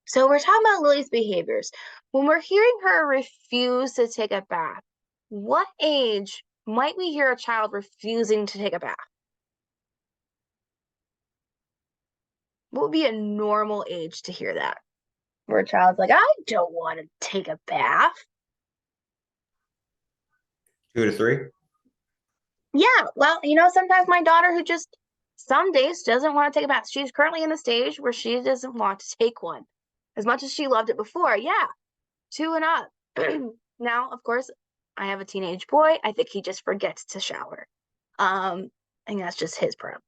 A: So we're talking about Lily's behaviors. When we're hearing her refuse to take a bath, what age might we hear a child refusing to take a bath? What would be a normal age to hear that? Where a child's like, I don't want to take a bath.
C: 2 to 3.
A: Yeah, well, sometimes my daughter who just some days doesn't want to take a bath. She's currently in the stage where she doesn't want to take one. As much as she loved it before, yeah, 2 and up. Now, of course, I have a teenage boy. I think he just forgets to shower. And that's just his problem.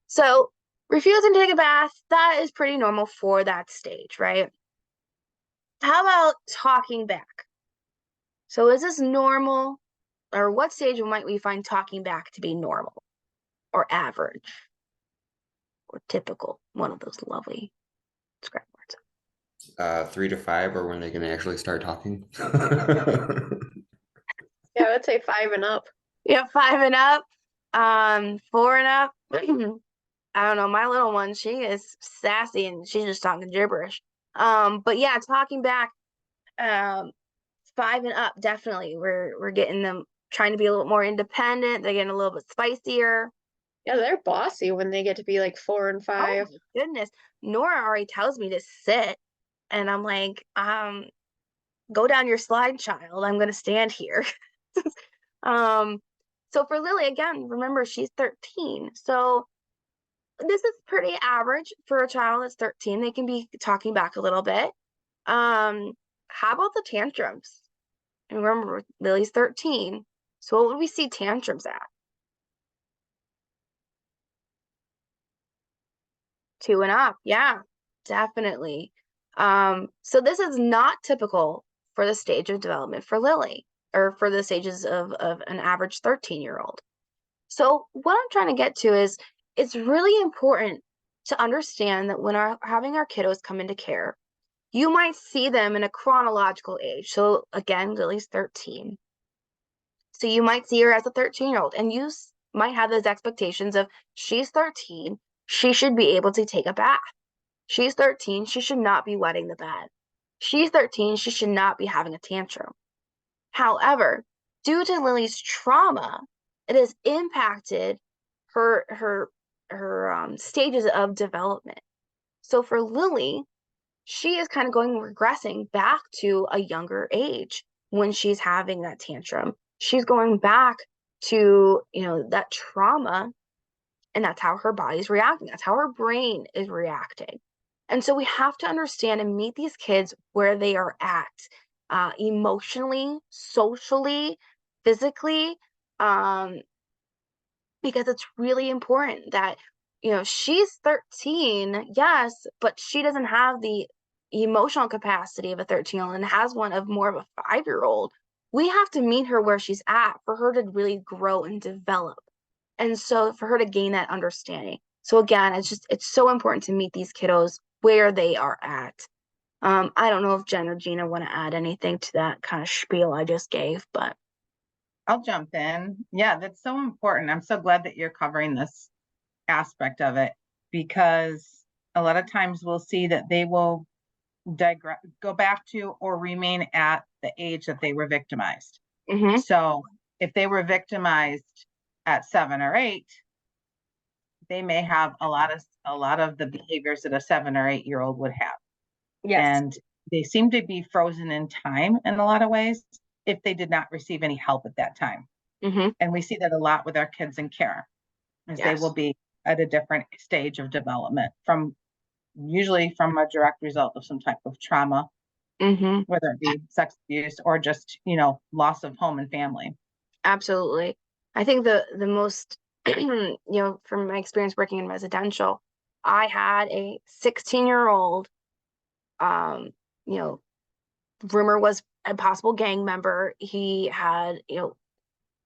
A: So refusing to take a bath, that is pretty normal for that stage, right? How about talking back? So is this normal? Or what stage might we find talking back to be normal or average or typical? One of those lovely describe words.
C: 3 to 5, or when they can actually start talking.
D: Yeah, I would say 5 and up.
A: Yeah, 5 and up. 4 and up. I don't know. My little one, she is sassy and she's just talking gibberish. But yeah, talking back, 5 and up, definitely. We're getting them trying to be a little more independent. They're getting a little bit spicier.
D: Yeah, they're bossy when they get to be like 4 and 5.
A: Oh my goodness. Nora already tells me to sit, and I'm like, go down your slide, child. I'm gonna stand here. So for Lily, again, remember she's 13. So this is pretty average for a child that's 13. They can be talking back a little bit. How about the tantrums? And remember, Lily's 13. So what would we see tantrums at? 2 and up. Yeah, definitely. So this is not typical for the stage of development for Lily, or for the stages of an average 13-year-old. So what I'm trying to get to is it's really important to understand that when having our kiddos come into care, you might see them in a chronological age. So again, Lily's 13. So you might see her as a 13-year-old, and you might have those expectations of she's 13, she should be able to take a bath. She's 13, she should not be wetting the bed. She's 13, she should not be having a tantrum. However, due to Lily's trauma, it has impacted her stages of development. So for Lily, she is kind of regressing back to a younger age when she's having that tantrum. She's going back to, that trauma, and that's how her body's reacting. That's how her brain is reacting. And so we have to understand and meet these kids where they are at, emotionally, socially, physically, because it's really important that, she's 13, yes, but she doesn't have the emotional capacity of a 13-year-old and has one of more of a 5-year-old. We have to meet her where she's at for her to really grow and develop. And so for her to gain that understanding. So again, it's so important to meet these kiddos where they are at. I don't know if Jen or Gina want to add anything to that kind of spiel I just gave, but
B: I'll jump in. Yeah, that's so important. I'm so glad that you're covering this aspect of it, because a lot of times we'll see that they will go back to or remain at the age that they were victimized.
A: mm-hmm.
B: So if they were victimized at 7 or 8, they may have a lot of the behaviors that a 7 or 8-year-old would have.
A: Yes.
B: And they seem to be frozen in time in a lot of ways if they did not receive any help at that time.
A: Mm-hmm.
B: And we see that a lot with our kids in care, as
A: Yes.
B: they will be at a different stage of development usually from a direct result of some type of trauma, whether it be sex abuse or just, loss of home and family.
A: Absolutely. I think the most, from my experience working in residential, I had a 16-year-old, rumor was a possible gang member. He had,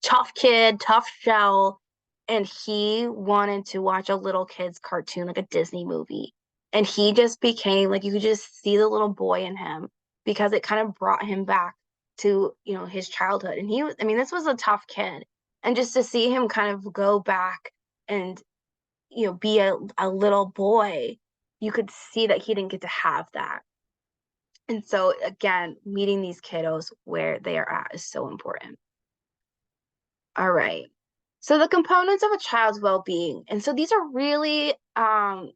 A: tough kid, tough shell, and he wanted to watch a little kid's cartoon, like a Disney movie. And he just became like, you could just see the little boy in him because it kind of brought him back to, his childhood. And this was a tough kid. And just to see him kind of go back and, be a little boy, you could see that he didn't get to have that. And so again, meeting these kiddos where they are at is so important. All right. So the components of a child's well-being. And so these are really, I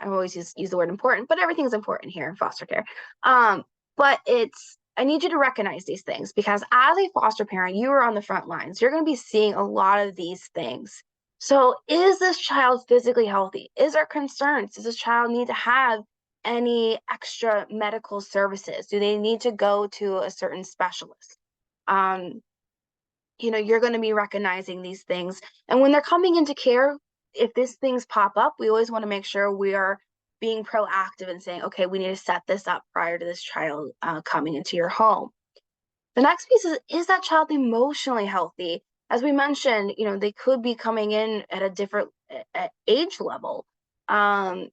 A: always use the word important, but everything's important here in foster care. But I need you to recognize these things because as a foster parent, you are on the front lines. You're going to be seeing a lot of these things. So is this child physically healthy? Is there concerns? Does this child need to have any extra medical services? Do they need to go to a certain specialist? You're going to be recognizing these things. And when they're coming into care, if these things pop up, we always want to make sure we are being proactive and saying, okay, we need to set this up prior to this child coming into your home. The next piece is that child emotionally healthy? As we mentioned, they could be coming in at a different age level. Can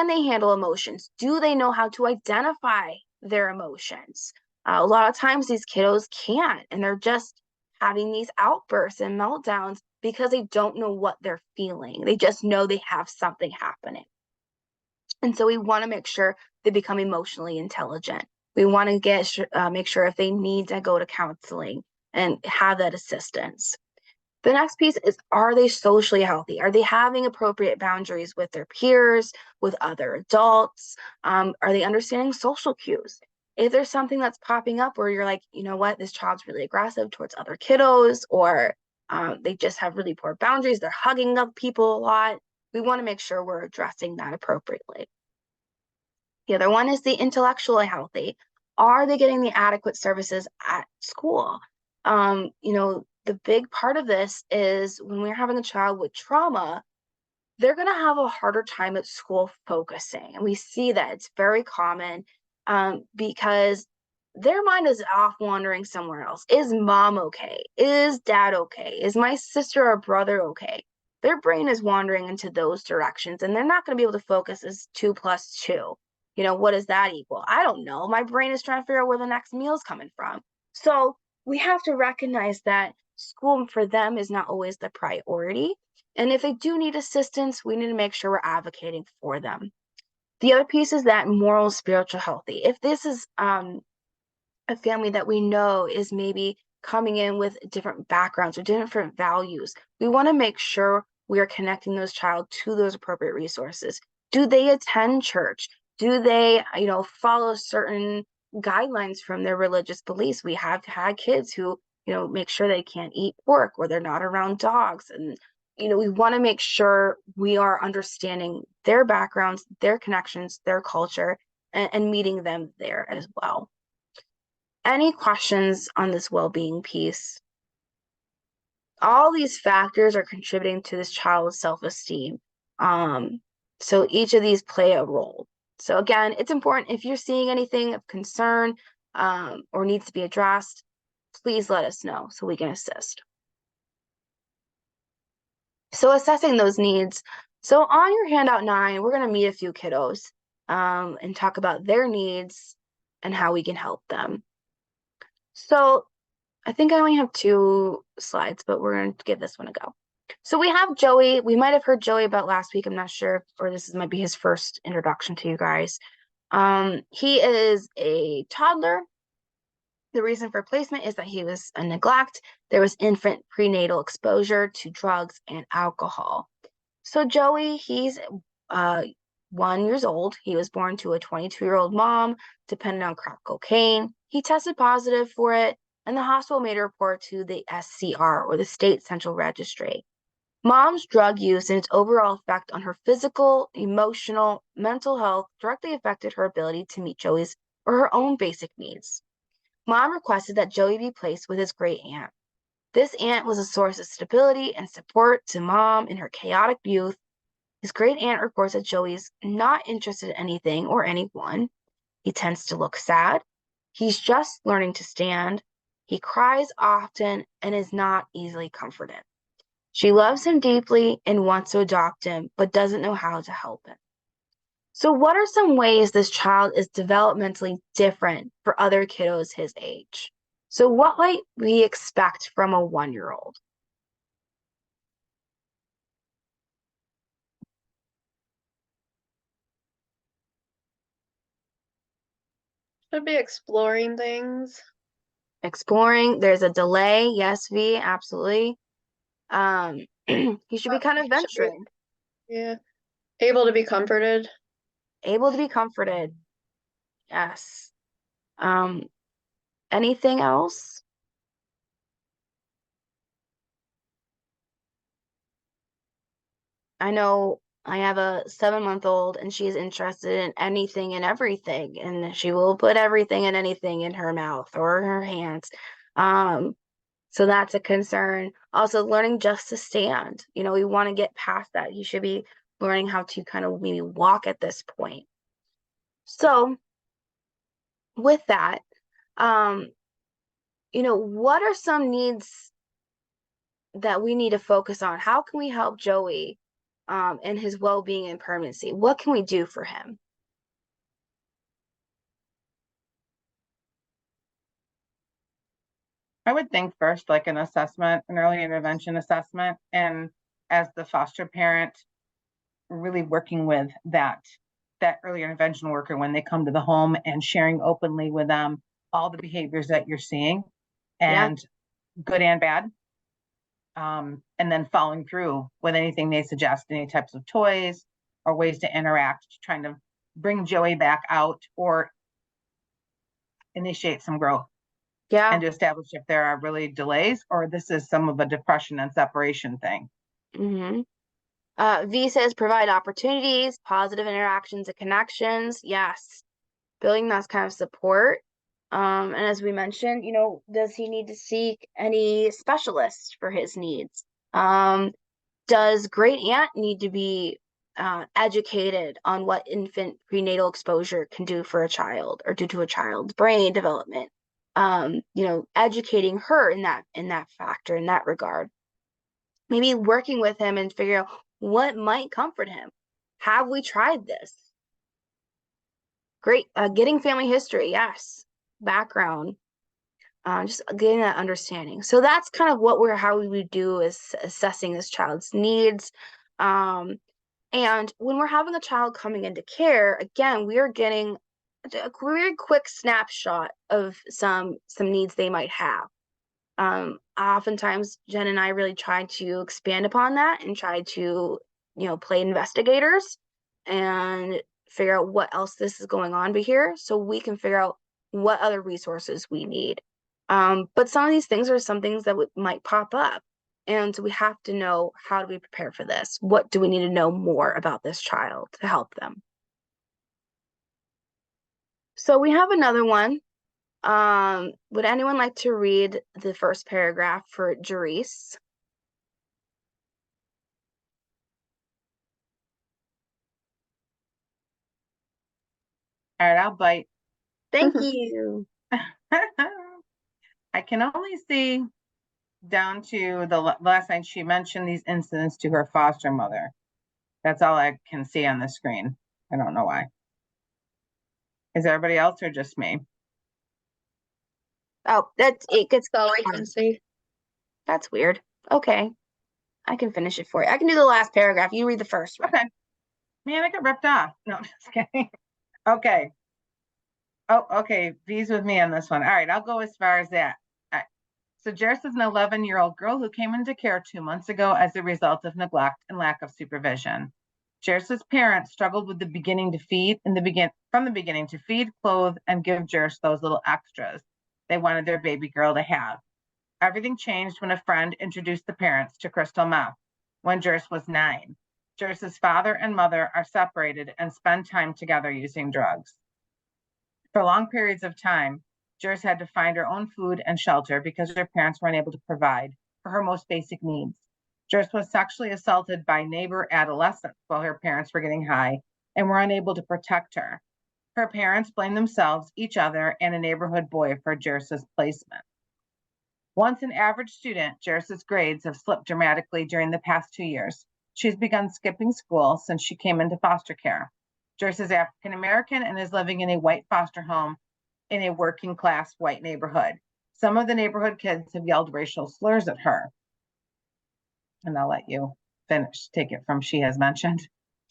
A: they handle emotions? Do they know how to identify their emotions? A lot of times these kiddos can't, and they're just having these outbursts and meltdowns because they don't know what they're feeling. They just know they have something happening. And so we want to make sure they become emotionally intelligent. We want to make sure if they need to go to counseling and have that assistance. The next piece is, are they socially healthy? Are they having appropriate boundaries with their peers, with other adults? Are they understanding social cues? If there's something that's popping up where you're like, you know what, this child's really aggressive towards other kiddos, or they just have really poor boundaries, they're hugging up people a lot, we want to make sure we're addressing that appropriately. The other one is the intellectually healthy. Are they getting the adequate services at school? The big part of this is when we're having a child with trauma, they're going to have a harder time at school focusing. And we see that it's very common because their mind is off wandering somewhere else. Is mom okay? Is dad okay? Is my sister or brother okay? Their brain is wandering into those directions, and they're not going to be able to focus as 2 + 2. What does that equal? I don't know. My brain is trying to figure out where the next meal is coming from. So we have to recognize that school for them is not always the priority. And if they do need assistance, we need to make sure we're advocating for them. The other piece is that moral, spiritual healthy. If this is a family that we know is maybe coming in with different backgrounds or different values, we want to make sure we are connecting those child to those appropriate resources. Do they attend church? Do they, follow certain guidelines from their religious beliefs? We have had kids who, make sure they can't eat pork or they're not around dogs. And, we want to make sure we are understanding their backgrounds, their connections, their culture, and meeting them there as well. Any questions on this well-being piece? All these factors are contributing to this child's self-esteem. So each of these play a role. So again, it's important if you're seeing anything of concern or needs to be addressed, please let us know so we can assist. So assessing those needs. So on your handout 9, we're going to meet a few kiddos and talk about their needs and how we can help them. So I think I only have 2 slides, but we're going to give this one a go. So we have Joey. We might have heard Joey about last week. I'm not sure, or might be his first introduction to you guys. He is a toddler. The reason for placement is that he was a neglect. There was infant prenatal exposure to drugs and alcohol. So Joey, he's 1 year old. He was born to a 22-year-old mom, dependent on crack cocaine. He tested positive for it, and the hospital made a report to the SCR, or the State Central Registry. Mom's drug use and its overall effect on her physical, emotional, mental health directly affected her ability to meet Joey's or her own basic needs. Mom requested that Joey be placed with his great aunt. This aunt was a source of stability and support to Mom in her chaotic youth. His great aunt reports that Joey's not interested in anything or anyone. He tends to look sad. He's just learning to stand. He cries often and is not easily comforted. She loves him deeply and wants to adopt him, but doesn't know how to help him. So, what are some ways this child is developmentally different for other kiddos his age? So, what might we expect from a 1-year-old?
D: Should be exploring things.
A: Exploring, there's a delay. Yes, V, absolutely. He should be kind of venturing,
D: Yeah. Able to be comforted.
A: able to be comforted. Yes. Anything else? I know I have a 7-month-old and she's interested in anything and everything, and she will put everything and anything in her mouth or her hands. So that's a concern. Also, learning just to stand. We want to get past that. You should be learning how to kind of maybe walk at this point. So, with that, what are some needs that we need to focus on? How can we help Joey and his well-being and permanency? What can we do for him?
B: I would think first, like an assessment, an early intervention assessment, and as the foster parent, really working with that early intervention worker when they come to the home and sharing openly with them all the behaviors that you're seeing, and good and bad. And then following through with anything they suggest, any types of toys or ways to interact, trying to bring Joey back out or initiate some growth.
A: Yeah.
B: And to establish if there are really delays or this is some of a depression and separation thing.
A: V says provide opportunities, positive interactions and connections. Yes. Building that kind of support. And as we mentioned, does he need to seek any specialists for his needs? Does great aunt need to be educated on what infant prenatal exposure can do for a child or do to a child's brain development? Educating her in that factor, in that regard. Maybe working with him and figure out what might comfort him. Have we tried this? Great. Getting family history, yes. Background, just getting that understanding. So that's kind of how we would do is assessing this child's needs. And when we're having a child coming into care, again, we are getting a very quick snapshot of some needs they might have. Oftentimes Jen and I really try to expand upon that and try to, play investigators and figure out what else this is going on here so we can figure out what other resources we need. But some of these things are some things that might pop up. And we have to know, how do we prepare for this? What do we need to know more about this child to help them? So we have another one. Would anyone like to read the first paragraph for Jerice?
B: All right, I'll bite.
A: Thank you.
B: I can only see down to the last night she mentioned these incidents to her foster mother. That's all I can see on the screen. I don't know why. Is everybody else or just me?
A: Oh, it gets
D: all we can see.
A: That's weird. Okay. I can finish it for you. I can do the last paragraph. You read the first one.
B: Okay. Man, I got ripped off. No, just kidding. Okay. Oh, okay. V's with me on this one. All right, I'll go as far as that. All right. So Jairus is an 11-year-old girl who came into care 2 months ago as a result of neglect and lack of supervision. Jairus's parents struggled with from the beginning to feed, clothe, and give Jairus those little extras they wanted their baby girl to have. Everything changed when a friend introduced the parents to crystal meth. when Juris was 9. Juris's father and mother are separated and spend time together using drugs. For long periods of time, Juris had to find her own food and shelter because her parents weren't able to provide for her most basic needs. Juris was sexually assaulted by neighbor adolescents while her parents were getting high and were unable to protect her. Her parents blamed themselves, each other, and a neighborhood boy for Juris's placement. Once an average student, Juris's grades have slipped dramatically during the past 2 years. She's begun skipping school since she came into foster care. Juris is African American and is living in a white foster home in a working class white neighborhood. Some of the neighborhood kids have yelled racial slurs at her. And I'll let you finish, take it from she has mentioned.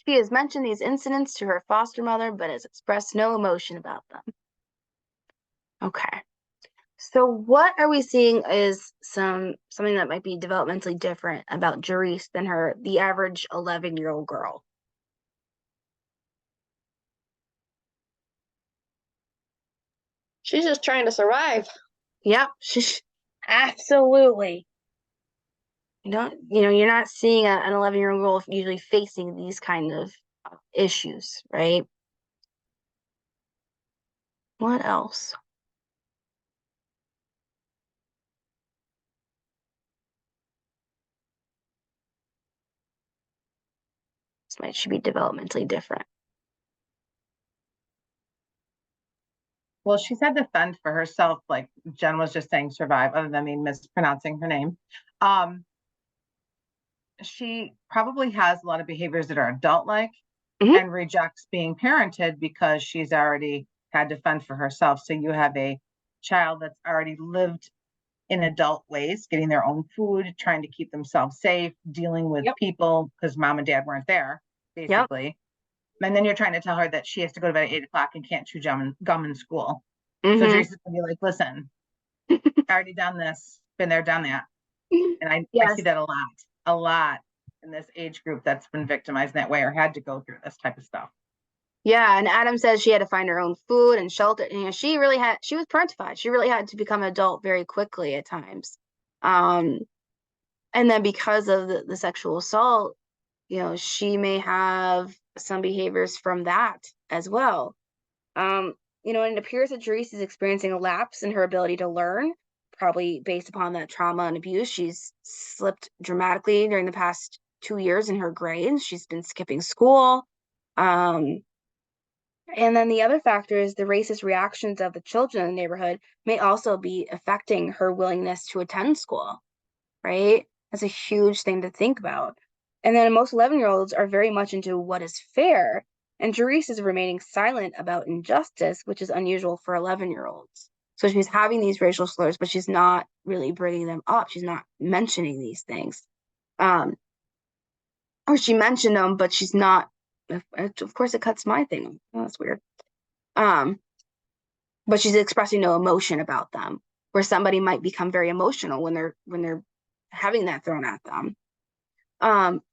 A: She has mentioned these incidents to her foster mother, but has expressed no emotion about them. Okay. So what are we seeing is something that might be developmentally different about Juris than the average 11-year-old girl?
D: She's just trying to survive.
A: Yep, absolutely. You're not seeing an 11-year-old girl usually facing these kind of issues, right? What else? This should be developmentally different.
B: Well, she said to fend for herself, like Jen was just saying survive, other than me mispronouncing her name. She probably has a lot of behaviors that are adult-like and rejects being parented because she's already had to fend for herself. So you have a child that's already lived in adult ways, getting their own food, trying to keep themselves safe, dealing with people because mom and dad weren't there, basically. Yep. And then you're trying to tell her that she has to go to bed at 8 o'clock and can't chew gum in school. So Teresa's gonna be like, listen, I already done this, been there, done that. And I see that a lot in this age group that's been victimized in that way or had to go through this type of stuff.
A: Yeah, and Adam says she had to find her own food and shelter. She was parentified. She really had to become an adult very quickly at times. And then because of the sexual assault, she may have some behaviors from that as well. And it appears that Juris is experiencing a lapse in her ability to learn, probably based upon that trauma and abuse. She's slipped dramatically during the past 2 years in her grades. She's been skipping school. And then the other factor is the racist reactions of the children in the neighborhood may also be affecting her willingness to attend school, right? That's a huge thing to think about. And then most 11-year-olds are very much into what is fair, and Juris is remaining silent about injustice, which is unusual for 11-year-olds. So she's having these racial slurs, but she's not really bringing them up. She's not mentioning these things. Or she mentioned them, but she's not. Of course, it cuts my thing. Oh, that's weird. But she's expressing no emotion about them, where somebody might become very emotional when they're having that thrown at them.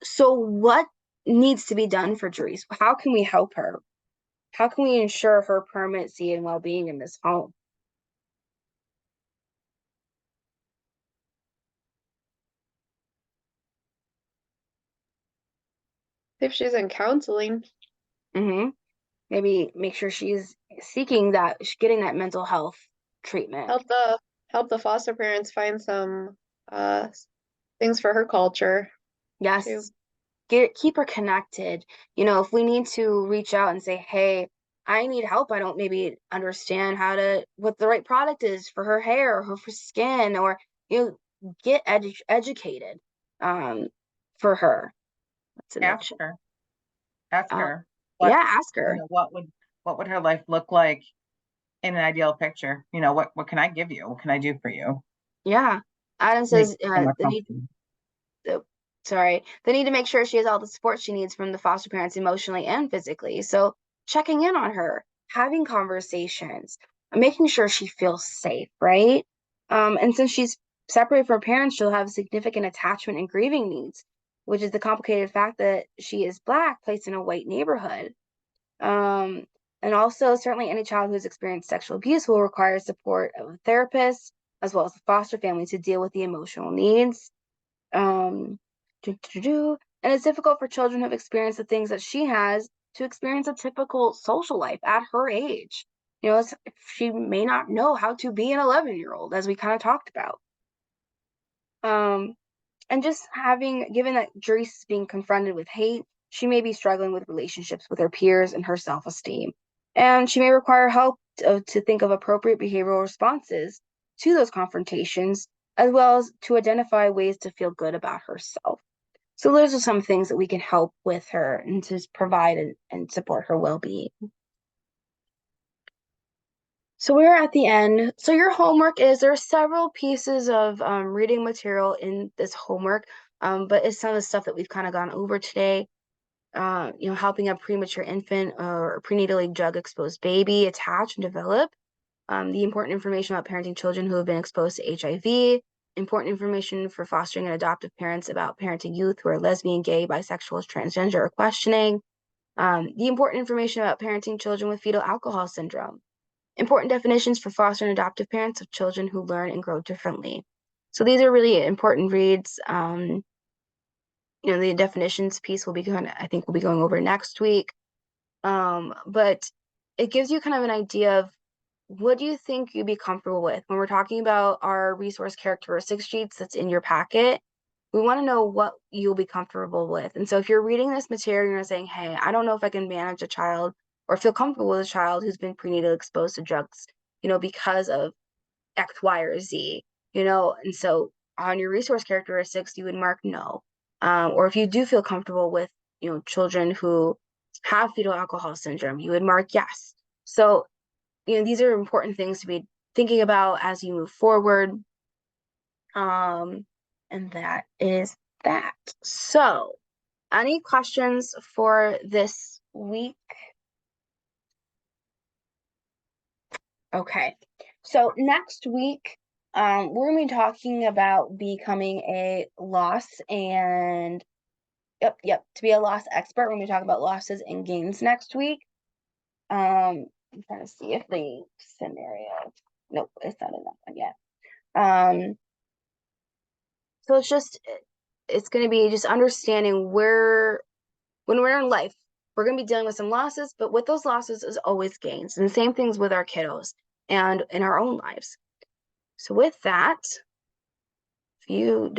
A: So what needs to be done for Juris? How can we help her? How can we ensure her permanency and well-being in this home?
D: If she's in counseling.
A: Maybe make sure she's seeking getting that mental health treatment.
D: Help the foster parents find some things for her culture.
A: Yes. Too. Keep her connected. If we need to reach out and say, hey, I need help. I don't maybe understand what the right product is for her hair or for skin, or get educated for her.
B: Ask her. Ask her.
A: Ask her.
B: What would her life look like in an ideal picture? What can I give you? What can I do for you?
A: Yeah. Adam says they need to make sure she has all the support she needs from the foster parents emotionally and physically. So checking in on her, having conversations, making sure she feels safe, right? And since she's separated from her parents, she'll have significant attachment and grieving needs, which is the complicated fact that she is Black, placed in a white neighborhood. And also, certainly any child who's experienced sexual abuse will require support of a therapist, as well as a foster family, to deal with the emotional needs. And it's difficult for children who have experienced the things that she has to experience a typical social life at her age. You know, she may not know how to be an 11-year-old, as we kind of talked about. And just given that Joyce is being confronted with hate, she may be struggling with relationships with her peers and her self-esteem. And she may require help to think of appropriate behavioral responses to those confrontations, as well as to identify ways to feel good about herself. So those are some things that we can help with her and to provide and support her well-being. So we're at the end. So your homework is, there are several pieces of reading material in this homework, but it's some of the stuff that we've kind of gone over today. You know, helping a premature infant or prenatally drug-exposed baby attach and develop. The important information about parenting children who have been exposed to HIV. Important information for fostering and adoptive parents about parenting youth who are lesbian, gay, bisexual, transgender, or questioning. The important information about parenting children with fetal alcohol syndrome. Important definitions for foster and adoptive parents of children who learn and grow differently. So these are really important reads. You know, the definitions piece I think we'll be going over next week. But it gives you kind of an idea of what do you think you'd be comfortable with when we're talking about our resource characteristic sheets that's in your packet. We want to know what you'll be comfortable with. And so if you're reading this material, you're saying, hey, I don't know if I can manage a child or feel comfortable with a child who's been prenatally exposed to drugs, you know, because of X, Y, or Z, you know, and so on your resource characteristics, you would mark no. Or if you do feel comfortable with, you know, children who have fetal alcohol syndrome, you would mark yes. So, you know, these are important things to be thinking about as you move forward. And that is that. So, any questions for this week? Okay. So next week, we're gonna be talking about becoming a loss and to be a loss expert. We're gonna be talking about losses and gains next week. I'm trying to see if the scenario. Nope, it's not in that one yet. So it's gonna be just understanding when we're in life, we're gonna be dealing with some losses, but with those losses is always gains. And the same things with our kiddos and in our own lives. So with that, if you don't